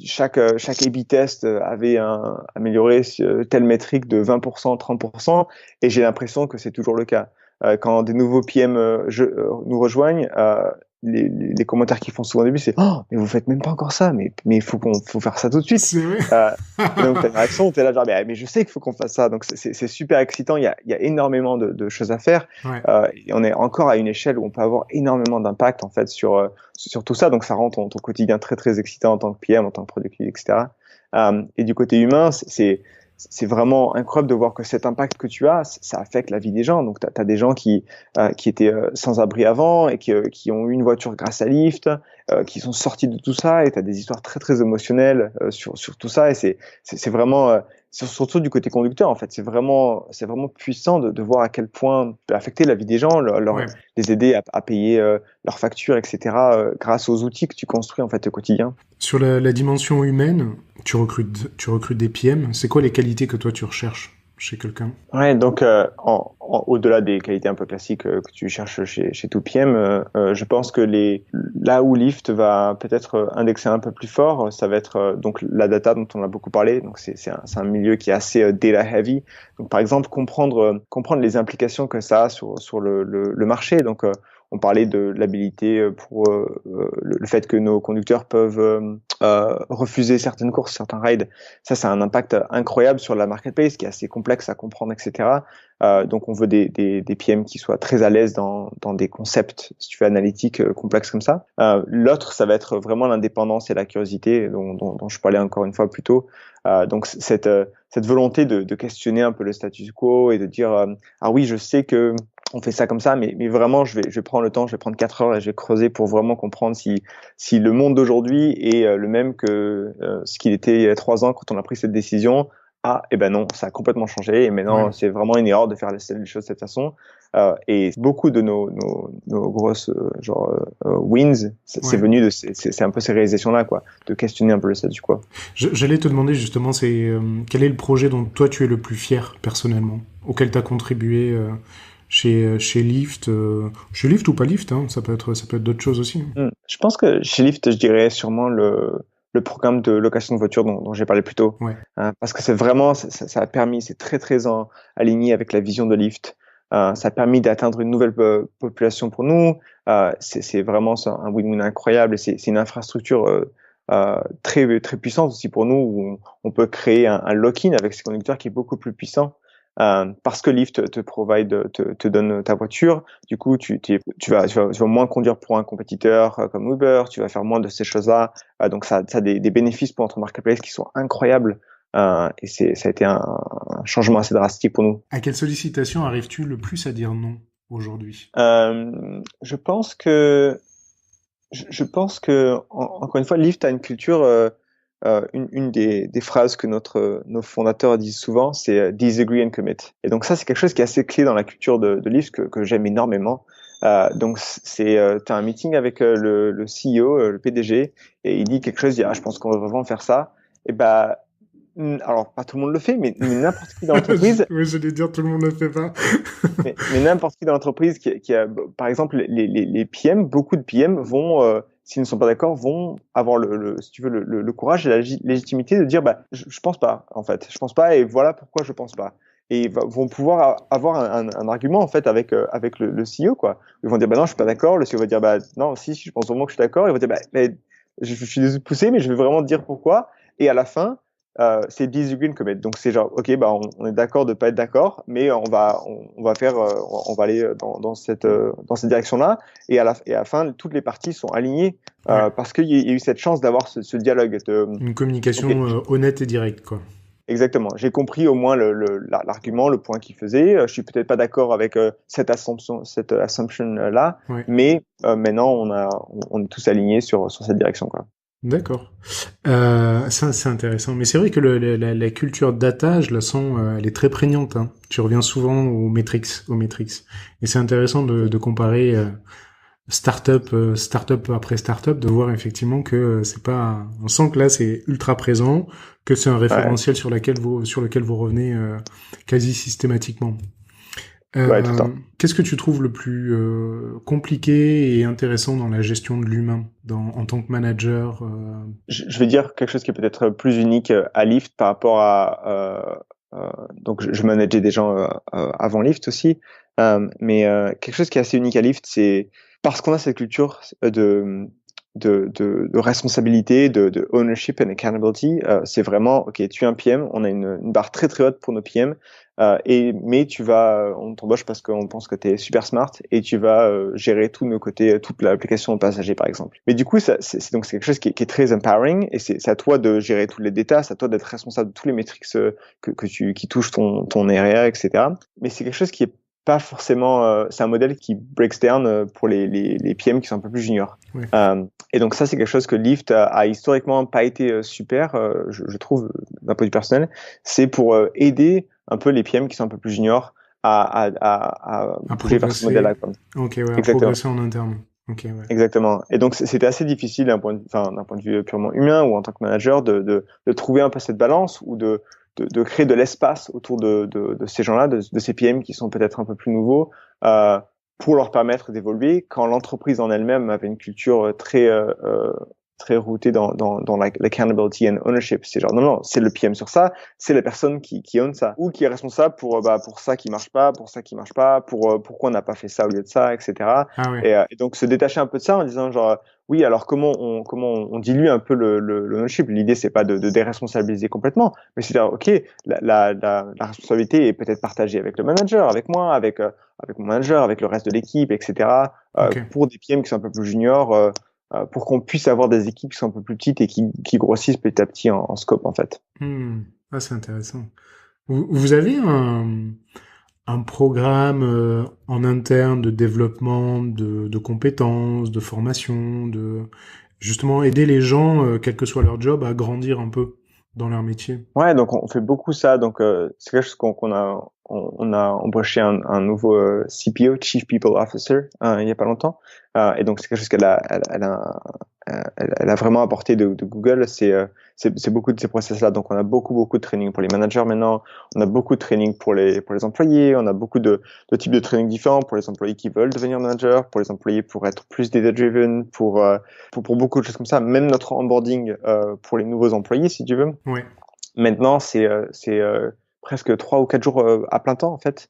chaque A/B test avait amélioré telle métrique de 20%, 30%, et j'ai l'impression que c'est toujours le cas. Quand des nouveaux PM nous rejoignent, les commentaires qu'ils font souvent au début, c'est oh mais vous faites même pas encore ça, mais faut faire ça tout de suite. C'est vrai. Et donc t'as une réaction, t'es là genre mais je sais qu'il faut qu'on fasse ça, donc c'est super excitant. Il y a énormément de choses à faire. Ouais. Et on est encore à une échelle où on peut avoir énormément d'impact en fait sur tout ça, donc ça rend ton quotidien très très excitant en tant que PM, en tant que product lead, etc. Et du côté humain, c'est vraiment incroyable de voir que cet impact que tu as, ça affecte la vie des gens. Donc, t'as des gens qui étaient sans abri avant et qui ont eu une voiture grâce à Lyft, qui sont sortis de tout ça, et t'as des histoires très très émotionnelles sur tout ça. Et c'est vraiment surtout du côté conducteur en fait. C'est vraiment puissant de voir à quel point peut affecter la vie des gens, Ouais. les aider à payer leurs factures, etc. Grâce aux outils que tu construis en fait au quotidien. Sur la dimension humaine, tu recrutes des PM. C'est quoi les qualités que toi tu recherches chez quelqu'un? Ouais, donc au-delà des qualités un peu classiques que tu cherches chez tout PM, je pense que là où Lyft va peut-être indexer un peu plus fort, ça va être donc la data dont on a beaucoup parlé. Donc c'est un milieu qui est assez data heavy. Donc par exemple comprendre les implications que ça a sur le marché. Donc on parlait de l'habilité pour le fait que nos conducteurs peuvent refuser certaines courses, certains rides. Ça a un impact incroyable sur la marketplace qui est assez complexe à comprendre, etc. Donc on veut des PM qui soient très à l'aise dans des concepts, si tu veux, analytiques complexes comme ça. L'autre, ça va être vraiment l'indépendance et la curiosité dont je parlais encore une fois plus tôt. Donc cette volonté de questionner un peu le status quo et de dire ah oui, je sais que on fait ça comme ça, mais vraiment je vais prendre le temps, je vais prendre 4 heures et je vais creuser pour vraiment comprendre si le monde d'aujourd'hui est le même que ce qu'il était il y a 3 ans quand on a pris cette décision. Ah, et ben non, ça a complètement changé et maintenant c'est vraiment une erreur de faire les choses de cette façon. Et beaucoup de nos grosses wins, c'est venu de c'est un peu ces réalisations-là, quoi, de questionner un peu le statut quo. J'allais te demander justement, quel est le projet dont toi tu es le plus fier personnellement, auquel tu as contribué chez Lyft, chez Lyft ou pas Lyft, hein, ça peut être d'autres choses aussi. Je pense que chez Lyft, je dirais sûrement le programme de location de voiture dont j'ai parlé plus tôt. Ouais. Parce que c'est vraiment, ça a permis, c'est très très aligné avec la vision de Lyft. Ça a permis d'atteindre une nouvelle population pour nous. C'est vraiment un win-win incroyable et c'est une infrastructure très très puissante aussi pour nous où on peut créer un lock-in avec ces conducteurs qui est beaucoup plus puissant. Parce que Lyft te donne ta voiture, du coup tu vas moins conduire pour un compétiteur comme Uber, tu vas faire moins de ces choses-là, donc ça a des bénéfices pour notre marketplace qui sont incroyables, et ça a été un changement assez drastique pour nous. À quelle sollicitation arrives-tu le plus à dire non aujourd'hui? Je pense que encore une fois, Lyft a une culture. Une des phrases que nos fondateurs disent souvent, c'est disagree and commit. Et donc ça, c'est quelque chose qui est assez clé dans la culture de Lyft que j'aime énormément. Donc t'as un meeting avec le CEO, le PDG, et il dit quelque chose, il dit je pense qu'on va vraiment faire ça. Et alors pas tout le monde le fait, mais n'importe qui dans l'entreprise. Oui, je vais dire tout le monde le fait pas. mais n'importe qui dans l'entreprise qui a, par exemple, les PM, beaucoup de PM vont s'ils ne sont pas d'accord, vont avoir si tu veux, le courage et la légitimité de dire, je pense pas, en fait. Je pense pas et voilà pourquoi je pense pas. Et ils vont pouvoir avoir un argument, en fait, avec le CEO, quoi. Ils vont dire, non, je suis pas d'accord. Le CEO va dire, non, si, je pense vraiment que je suis d'accord. Ils vont dire, mais je suis désolé de pousser, mais je vais vraiment te dire pourquoi. Et à la fin, c'est disagree and commit. Donc c'est genre, ok, on est d'accord de pas être d'accord, mais on va aller dans cette direction-là. Et à la fin, toutes les parties sont alignées parce qu'il y a eu cette chance d'avoir ce dialogue. Une communication honnête et directe, quoi. Exactement. J'ai compris au moins l'argument, le point qu'il faisait. Je suis peut-être pas d'accord avec cette assumption là, mais maintenant on est tous alignés sur cette direction, quoi. D'accord. Ça, c'est intéressant. Mais c'est vrai que la culture data, je la sens, elle est très prégnante, hein. Tu reviens souvent aux metrics. Et c'est intéressant de comparer startup après startup, de voir effectivement que c'est pas, on sent que là c'est ultra présent, que c'est un référentiel sur lequel vous revenez quasi systématiquement. Ouais, tout le temps. Qu'est-ce que tu trouves le plus compliqué et intéressant dans la gestion de l'humain, en tant que manager Je vais dire quelque chose qui est peut-être plus unique à Lyft par rapport à donc je manageais des gens avant Lyft aussi, mais quelque chose qui est assez unique à Lyft, c'est parce qu'on a cette culture de responsabilité, de ownership and accountability. C'est vraiment ok, tu es un PM, on a une barre très très haute pour nos PM, mais on t'embauche parce qu'on pense que tu es super smart et tu vas gérer tous nos côtés, toute l'application au passager par exemple. Mais du coup, c'est quelque chose qui est très empowering et c'est à toi de gérer tous les détails, c'est à toi d'être responsable de tous les métriques qui touchent ton RA, etc. Mais c'est quelque chose qui est pas forcément, c'est un modèle qui breaks down pour les PM qui sont un peu plus juniors. Ouais. Et donc ça, c'est quelque chose que Lyft a historiquement pas été super, je trouve, d'un point de vue personnel. C'est pour aider un peu les PM qui sont un peu plus juniors à bouger vers ce modèle-là. Ok, ouais, exactement. À progresser en interne. Okay, ouais. Exactement. Et donc c'était assez difficile d'un point de vue purement humain ou en tant que manager de trouver un peu cette balance ou de créer de l'espace autour de ces gens-là, de ces PM qui sont peut-être un peu plus nouveaux, pour leur permettre d'évoluer quand l'entreprise en elle-même avait une culture très routée dans l'accountability and ownership. C'est genre, non, c'est le PM sur ça, c'est la personne qui own ça, ou qui est responsable pour ça qui marche pas, pourquoi on n'a pas fait ça au lieu de ça, etc. Ah ouais. Et donc, se détacher un peu de ça en disant genre, oui, alors comment on dilue un peu l'ownership. L'idée, c'est pas de déresponsabiliser complètement, mais c'est dire, ok, la responsabilité est peut-être partagée avec le manager, avec moi, avec mon manager, avec le reste de l'équipe, etc. Okay. Pour des PM qui sont un peu plus juniors, pour qu'on puisse avoir des équipes qui sont un peu plus petites et qui grossissent petit à petit en scope, en fait. Ah, c'est intéressant. Vous avez un programme en interne de développement de compétences, de formation, de justement aider les gens, quel que soit leur job, à grandir un peu dans leur métier. Ouais, donc on fait beaucoup ça. Donc c'est quelque chose on a embauché un nouveau CPO, Chief People Officer, il y a pas longtemps. Et donc c'est quelque chose elle a vraiment apporté de Google. C'est beaucoup de ces process-là. Donc on a beaucoup de training pour les managers maintenant. On a beaucoup de training pour les employés. On a beaucoup de types de training différents pour les employés qui veulent devenir manager, pour les employés pour être plus data-driven, pour beaucoup de choses comme ça. Même notre onboarding pour les nouveaux employés, si tu veux. Ouais. Maintenant, c'est presque 3 ou 4 jours à plein temps en fait,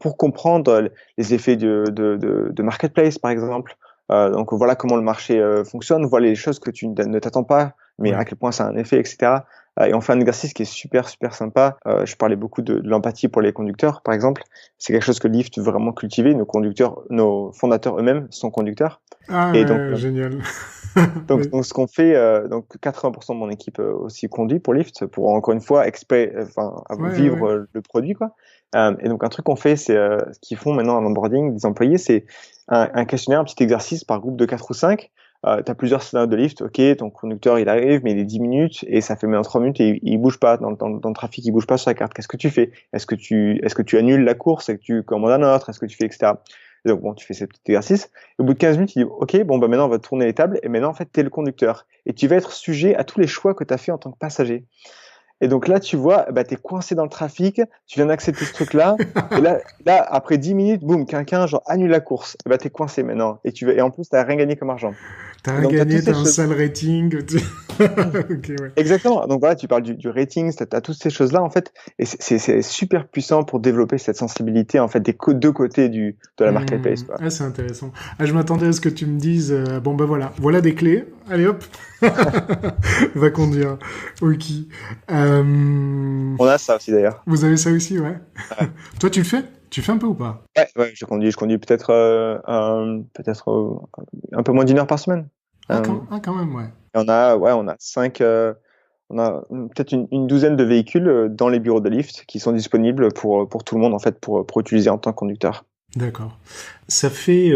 pour comprendre les effets de marketplace par exemple. Donc voilà comment le marché fonctionne, voilà les choses que tu ne t'attends pas, mais à quel point ça a un effet, etc. Et on fait un exercice qui est super sympa. Je parlais beaucoup de l'empathie pour les conducteurs, par exemple. C'est quelque chose que Lyft veut vraiment cultiver. Nos fondateurs eux-mêmes sont conducteurs. Ah Et ouais, donc, génial. donc ce qu'on fait, donc 80% de mon équipe aussi conduit pour Lyft, pour encore une fois vivre le produit, quoi. Et donc un truc qu'on fait, c'est ce qu'ils font maintenant à l'onboarding des employés, c'est un questionnaire, un petit exercice par groupe de 4 ou 5. Tu as plusieurs scénarios de Lyft. Ok, ton conducteur il arrive, mais il est 10 minutes et ça fait maintenant 3 minutes et il bouge pas dans le trafic, il bouge pas sur la carte. Qu'est-ce que tu fais? Est-ce que tu annules la course et que tu commandes un autre? Est-ce que tu fais, etc. Et donc bon, tu fais ce petit exercice. Et au bout de 15 minutes, il dit ok, bon bah maintenant on va tourner les tables et maintenant en fait t'es le conducteur et tu vas être sujet à tous les choix que tu as fait en tant que passager. Et donc là, tu vois, bah, t'es coincé dans le trafic, tu viens d'accepter ce truc-là, et là, après 10 minutes, boum, quelqu'un, genre, annule la course. Et bah, t'es coincé maintenant. Et en plus, t'as rien gagné comme argent. T'as rien gagné, t'as un sale rating. Okay, ouais. Exactement. Donc voilà, tu parles du rating, t'as toutes ces choses-là, en fait, et c'est super puissant pour développer cette sensibilité, en fait, des deux côtés de la marketplace, quoi. Ah, c'est intéressant. Ah, je m'attendais à ce que tu me dises, bon, bah voilà des clés. Allez hop. Va conduire. Ok. On a ça aussi, d'ailleurs. Vous avez ça aussi, ouais. Toi, tu le fais? Tu fais un peu ou pas? Ouais, je conduis peut-être un peu moins d'1 heure par semaine. Quand même, ouais. Et on a 5, on a peut-être une douzaine de véhicules dans les bureaux de Lyft qui sont disponibles pour tout le monde, en fait, pour utiliser en tant que conducteur. D'accord. Ça fait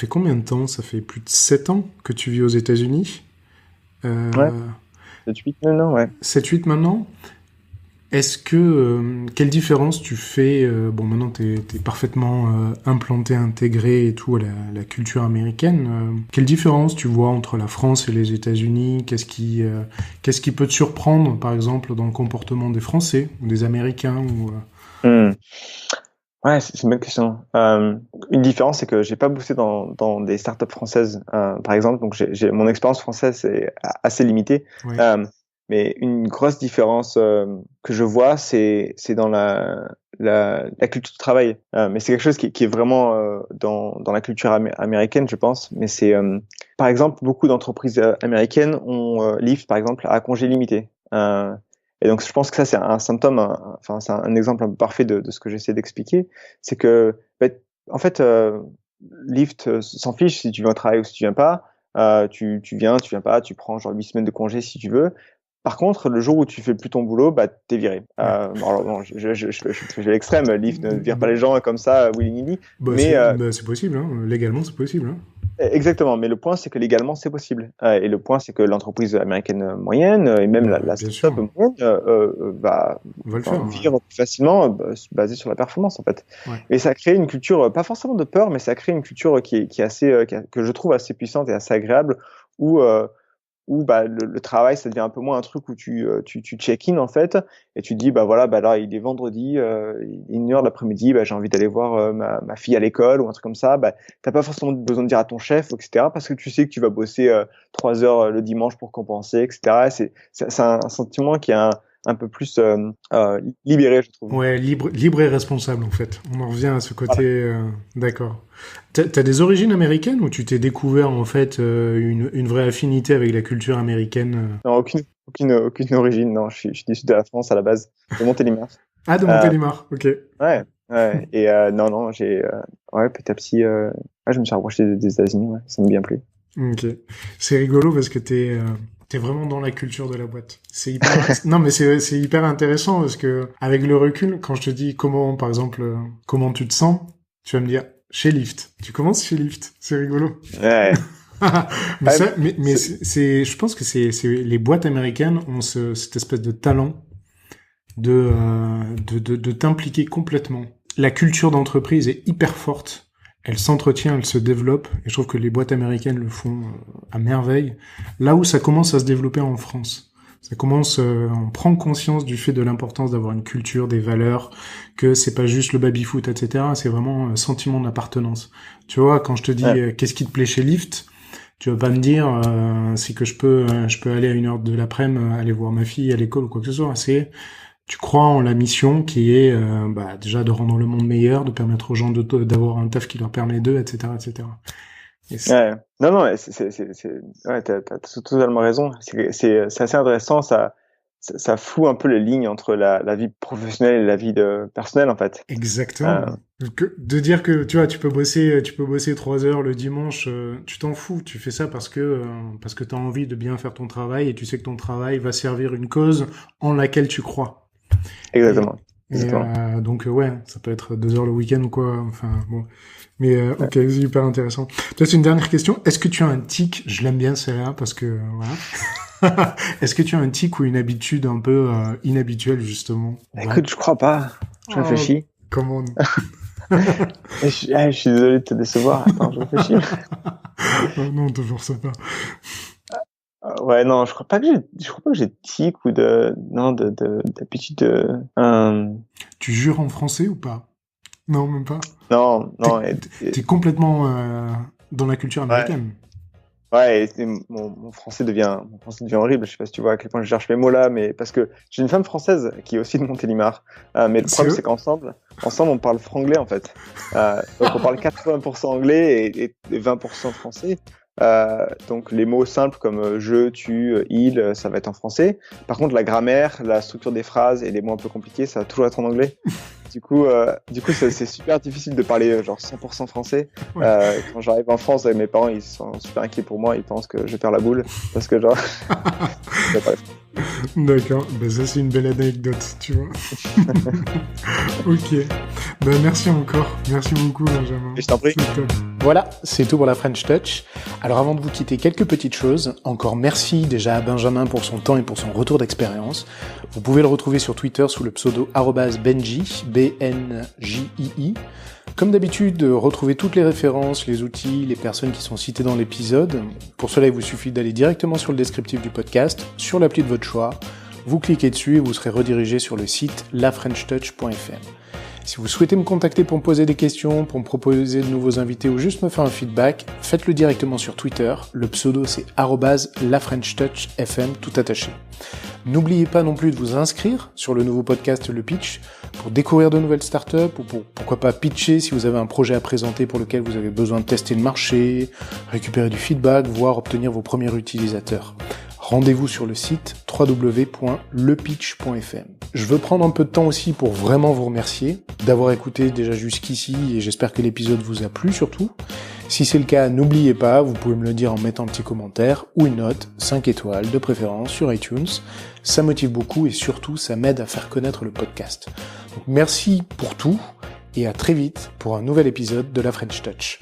combien de temps? Ça fait plus de 7 ans que tu vis aux États-Unis? Ouais. 7-8 maintenant, ouais. 7-8 maintenant? Est-ce que quelle différence tu fais bon, maintenant t'es parfaitement implanté, intégré et tout à la culture américaine. Quelle différence tu vois entre la France et les États-Unis? Qu'est-ce qui peut te surprendre, par exemple, dans le comportement des Français ou des Américains ou Ouais, c'est une bonne question. Une différence, c'est que j'ai pas bossé dans des startups françaises, par exemple, donc mon expérience française est assez limitée. Ouais. Mais une grosse différence que je vois, c'est dans la culture de travail. Mais c'est quelque chose qui est vraiment dans la culture américaine, je pense. Mais c'est par exemple beaucoup d'entreprises américaines ont Lyft, par exemple, à congé limité. Et donc je pense que ça c'est un symptôme, enfin c'est un exemple un peu parfait de ce que j'essaie d'expliquer, c'est que en fait Lyft s'en fiche si tu viens au travail ou si tu viens pas. Tu viens, tu viens pas, tu prends genre 8 semaines de congé si tu veux. Par contre, le jour où tu fais plus ton boulot, bah t'es viré. Alors bon, je fais l'extrême. Lyft ne vire pas les gens comme ça willy-nilly. Bah, Mais c'est possible, hein. Légalement c'est possible. Hein. exactement. Mais le point, c'est que légalement, c'est possible. Et le point, c'est que l'entreprise américaine moyenne et même la Bien sûr, startup moyenne va on va le faire. vivre plus facilement basée sur la performance en fait. Ouais. Et ça crée une culture, pas forcément de peur, mais ça crée une culture qui est assez, que je trouve assez puissante et assez agréable où bah le travail ça devient un peu moins un truc où tu check-in en fait et tu te dis bah voilà bah là il est vendredi il est 1h de l'après-midi, bah j'ai envie d'aller voir ma fille à l'école ou un truc comme ça, bah t'as pas forcément besoin de dire à ton chef etc parce que tu sais que tu vas bosser 3 heures le dimanche pour compenser etc. C'est un sentiment qui est un peu plus libéré, je trouve. Ouais, libre et responsable en fait. On en revient à ce côté. D'accord. T'as des origines américaines ou tu t'es découvert en fait une vraie affinité avec la culture américaine? Non, aucune origine. Non, je suis du sud de la France à la base, de Montélimar. Ah, de Montélimar. Ok. Ouais. Et non, j'ai petit à petit, je me suis rapproché des États-Unis. Ouais, ça m'a bien plu. Ok. C'est rigolo parce que t'es vraiment dans la culture de la boîte. C'est hyper, non, mais c'est hyper intéressant parce que, avec le recul, quand je te dis comment, par exemple, comment tu te sens, tu vas me dire, chez Lyft. Tu commences chez Lyft. C'est rigolo. Ouais. mais je pense que les boîtes américaines ont cette espèce de talent de t'impliquer complètement. La culture d'entreprise est hyper forte. Elle s'entretient, elle se développe, et je trouve que les boîtes américaines le font à merveille. Là où ça commence à se développer en France, on prend conscience du fait de l'importance d'avoir une culture, des valeurs, que c'est pas juste le baby-foot, etc. C'est vraiment un sentiment d'appartenance. Tu vois, quand je te dis qu'est-ce qui te plaît chez Lyft, tu vas pas me dire si que je peux aller à 1h de l'après-midi aller voir ma fille à l'école ou quoi que ce soit. Tu crois en la mission qui est déjà de rendre le monde meilleur, de permettre aux gens d'avoir un taf qui leur permet d'eux, etc., etc. Ouais. Non, t'as totalement raison. C'est assez intéressant. Ça fout un peu les lignes entre la vie professionnelle et la vie personnelle en fait. Exactement. De dire que tu vois, tu peux bosser 3 heures le dimanche, tu t'en fous. Tu fais ça parce que t'as envie de bien faire ton travail et tu sais que ton travail va servir une cause en laquelle tu crois. Exactement. Donc ouais, ça peut être 2 heures le week-end ou quoi. Enfin bon, mais ok, c'est hyper intéressant. Toi, c'est une dernière question. Est-ce que tu as un tic? Je l'aime bien celle-là parce que voilà. Est-ce que tu as un tic ou une habitude un peu inhabituelle justement? Écoute, je crois pas. Je réfléchis. Comment? Je suis désolé de te décevoir. Attends, je réfléchis. Non, te force pas. Ouais, non, je crois pas que j'ai tic ou d'habitude de. Tu jures en français ou pas? Non, même pas. Non. T'es complètement dans la culture américaine. Ouais, et mon français devient horrible. Je sais pas si tu vois à quel point je cherche mes mots là, mais parce que j'ai une femme française qui est aussi de Montélimar. Mais le problème, c'est qu'ensemble, on parle franglais en fait. Donc on parle 80% anglais et 20% français. Donc les mots simples comme je, tu, il, ça va être en français. Par contre, la grammaire, la structure des phrases et les mots un peu compliqués, ça va toujours être en anglais. Du coup, c'est super difficile de parler genre 100% français. Ouais. Quand j'arrive en France avec mes parents, ils sont super inquiets pour moi. Ils pensent que je vais faire la boule parce que genre. D'accord, ben ça c'est une belle anecdote, tu vois. Ok, ben merci encore, merci beaucoup Benjamin. Et je t'en prie. C'est top. Voilà, c'est tout pour la French Touch. Alors avant de vous quitter, quelques petites choses. Encore merci déjà à Benjamin pour son temps et pour son retour d'expérience. Vous pouvez le retrouver sur Twitter sous le pseudo @benji, B-N-J-I-I. Comme d'habitude, retrouvez toutes les références, les outils, les personnes qui sont citées dans l'épisode. Pour cela, il vous suffit d'aller directement sur le descriptif du podcast, sur l'appli de votre choix. Vous cliquez dessus et vous serez redirigé sur le site lafrenchtouch.fr. Si vous souhaitez me contacter pour me poser des questions, pour me proposer de nouveaux invités ou juste me faire un feedback, faites-le directement sur Twitter. Le pseudo c'est @lafrenchtouchfm tout attaché. N'oubliez pas non plus de vous inscrire sur le nouveau podcast Le Pitch pour découvrir de nouvelles startups ou pour pourquoi pas pitcher si vous avez un projet à présenter pour lequel vous avez besoin de tester le marché, récupérer du feedback, voire obtenir vos premiers utilisateurs. Rendez-vous sur le site www.lepitch.fm. Je veux prendre un peu de temps aussi pour vraiment vous remercier d'avoir écouté déjà jusqu'ici et j'espère que l'épisode vous a plu surtout. Si c'est le cas, n'oubliez pas, vous pouvez me le dire en mettant un petit commentaire ou une note, 5 étoiles de préférence sur iTunes. Ça motive beaucoup et surtout ça m'aide à faire connaître le podcast. Donc merci pour tout et à très vite pour un nouvel épisode de la French Touch.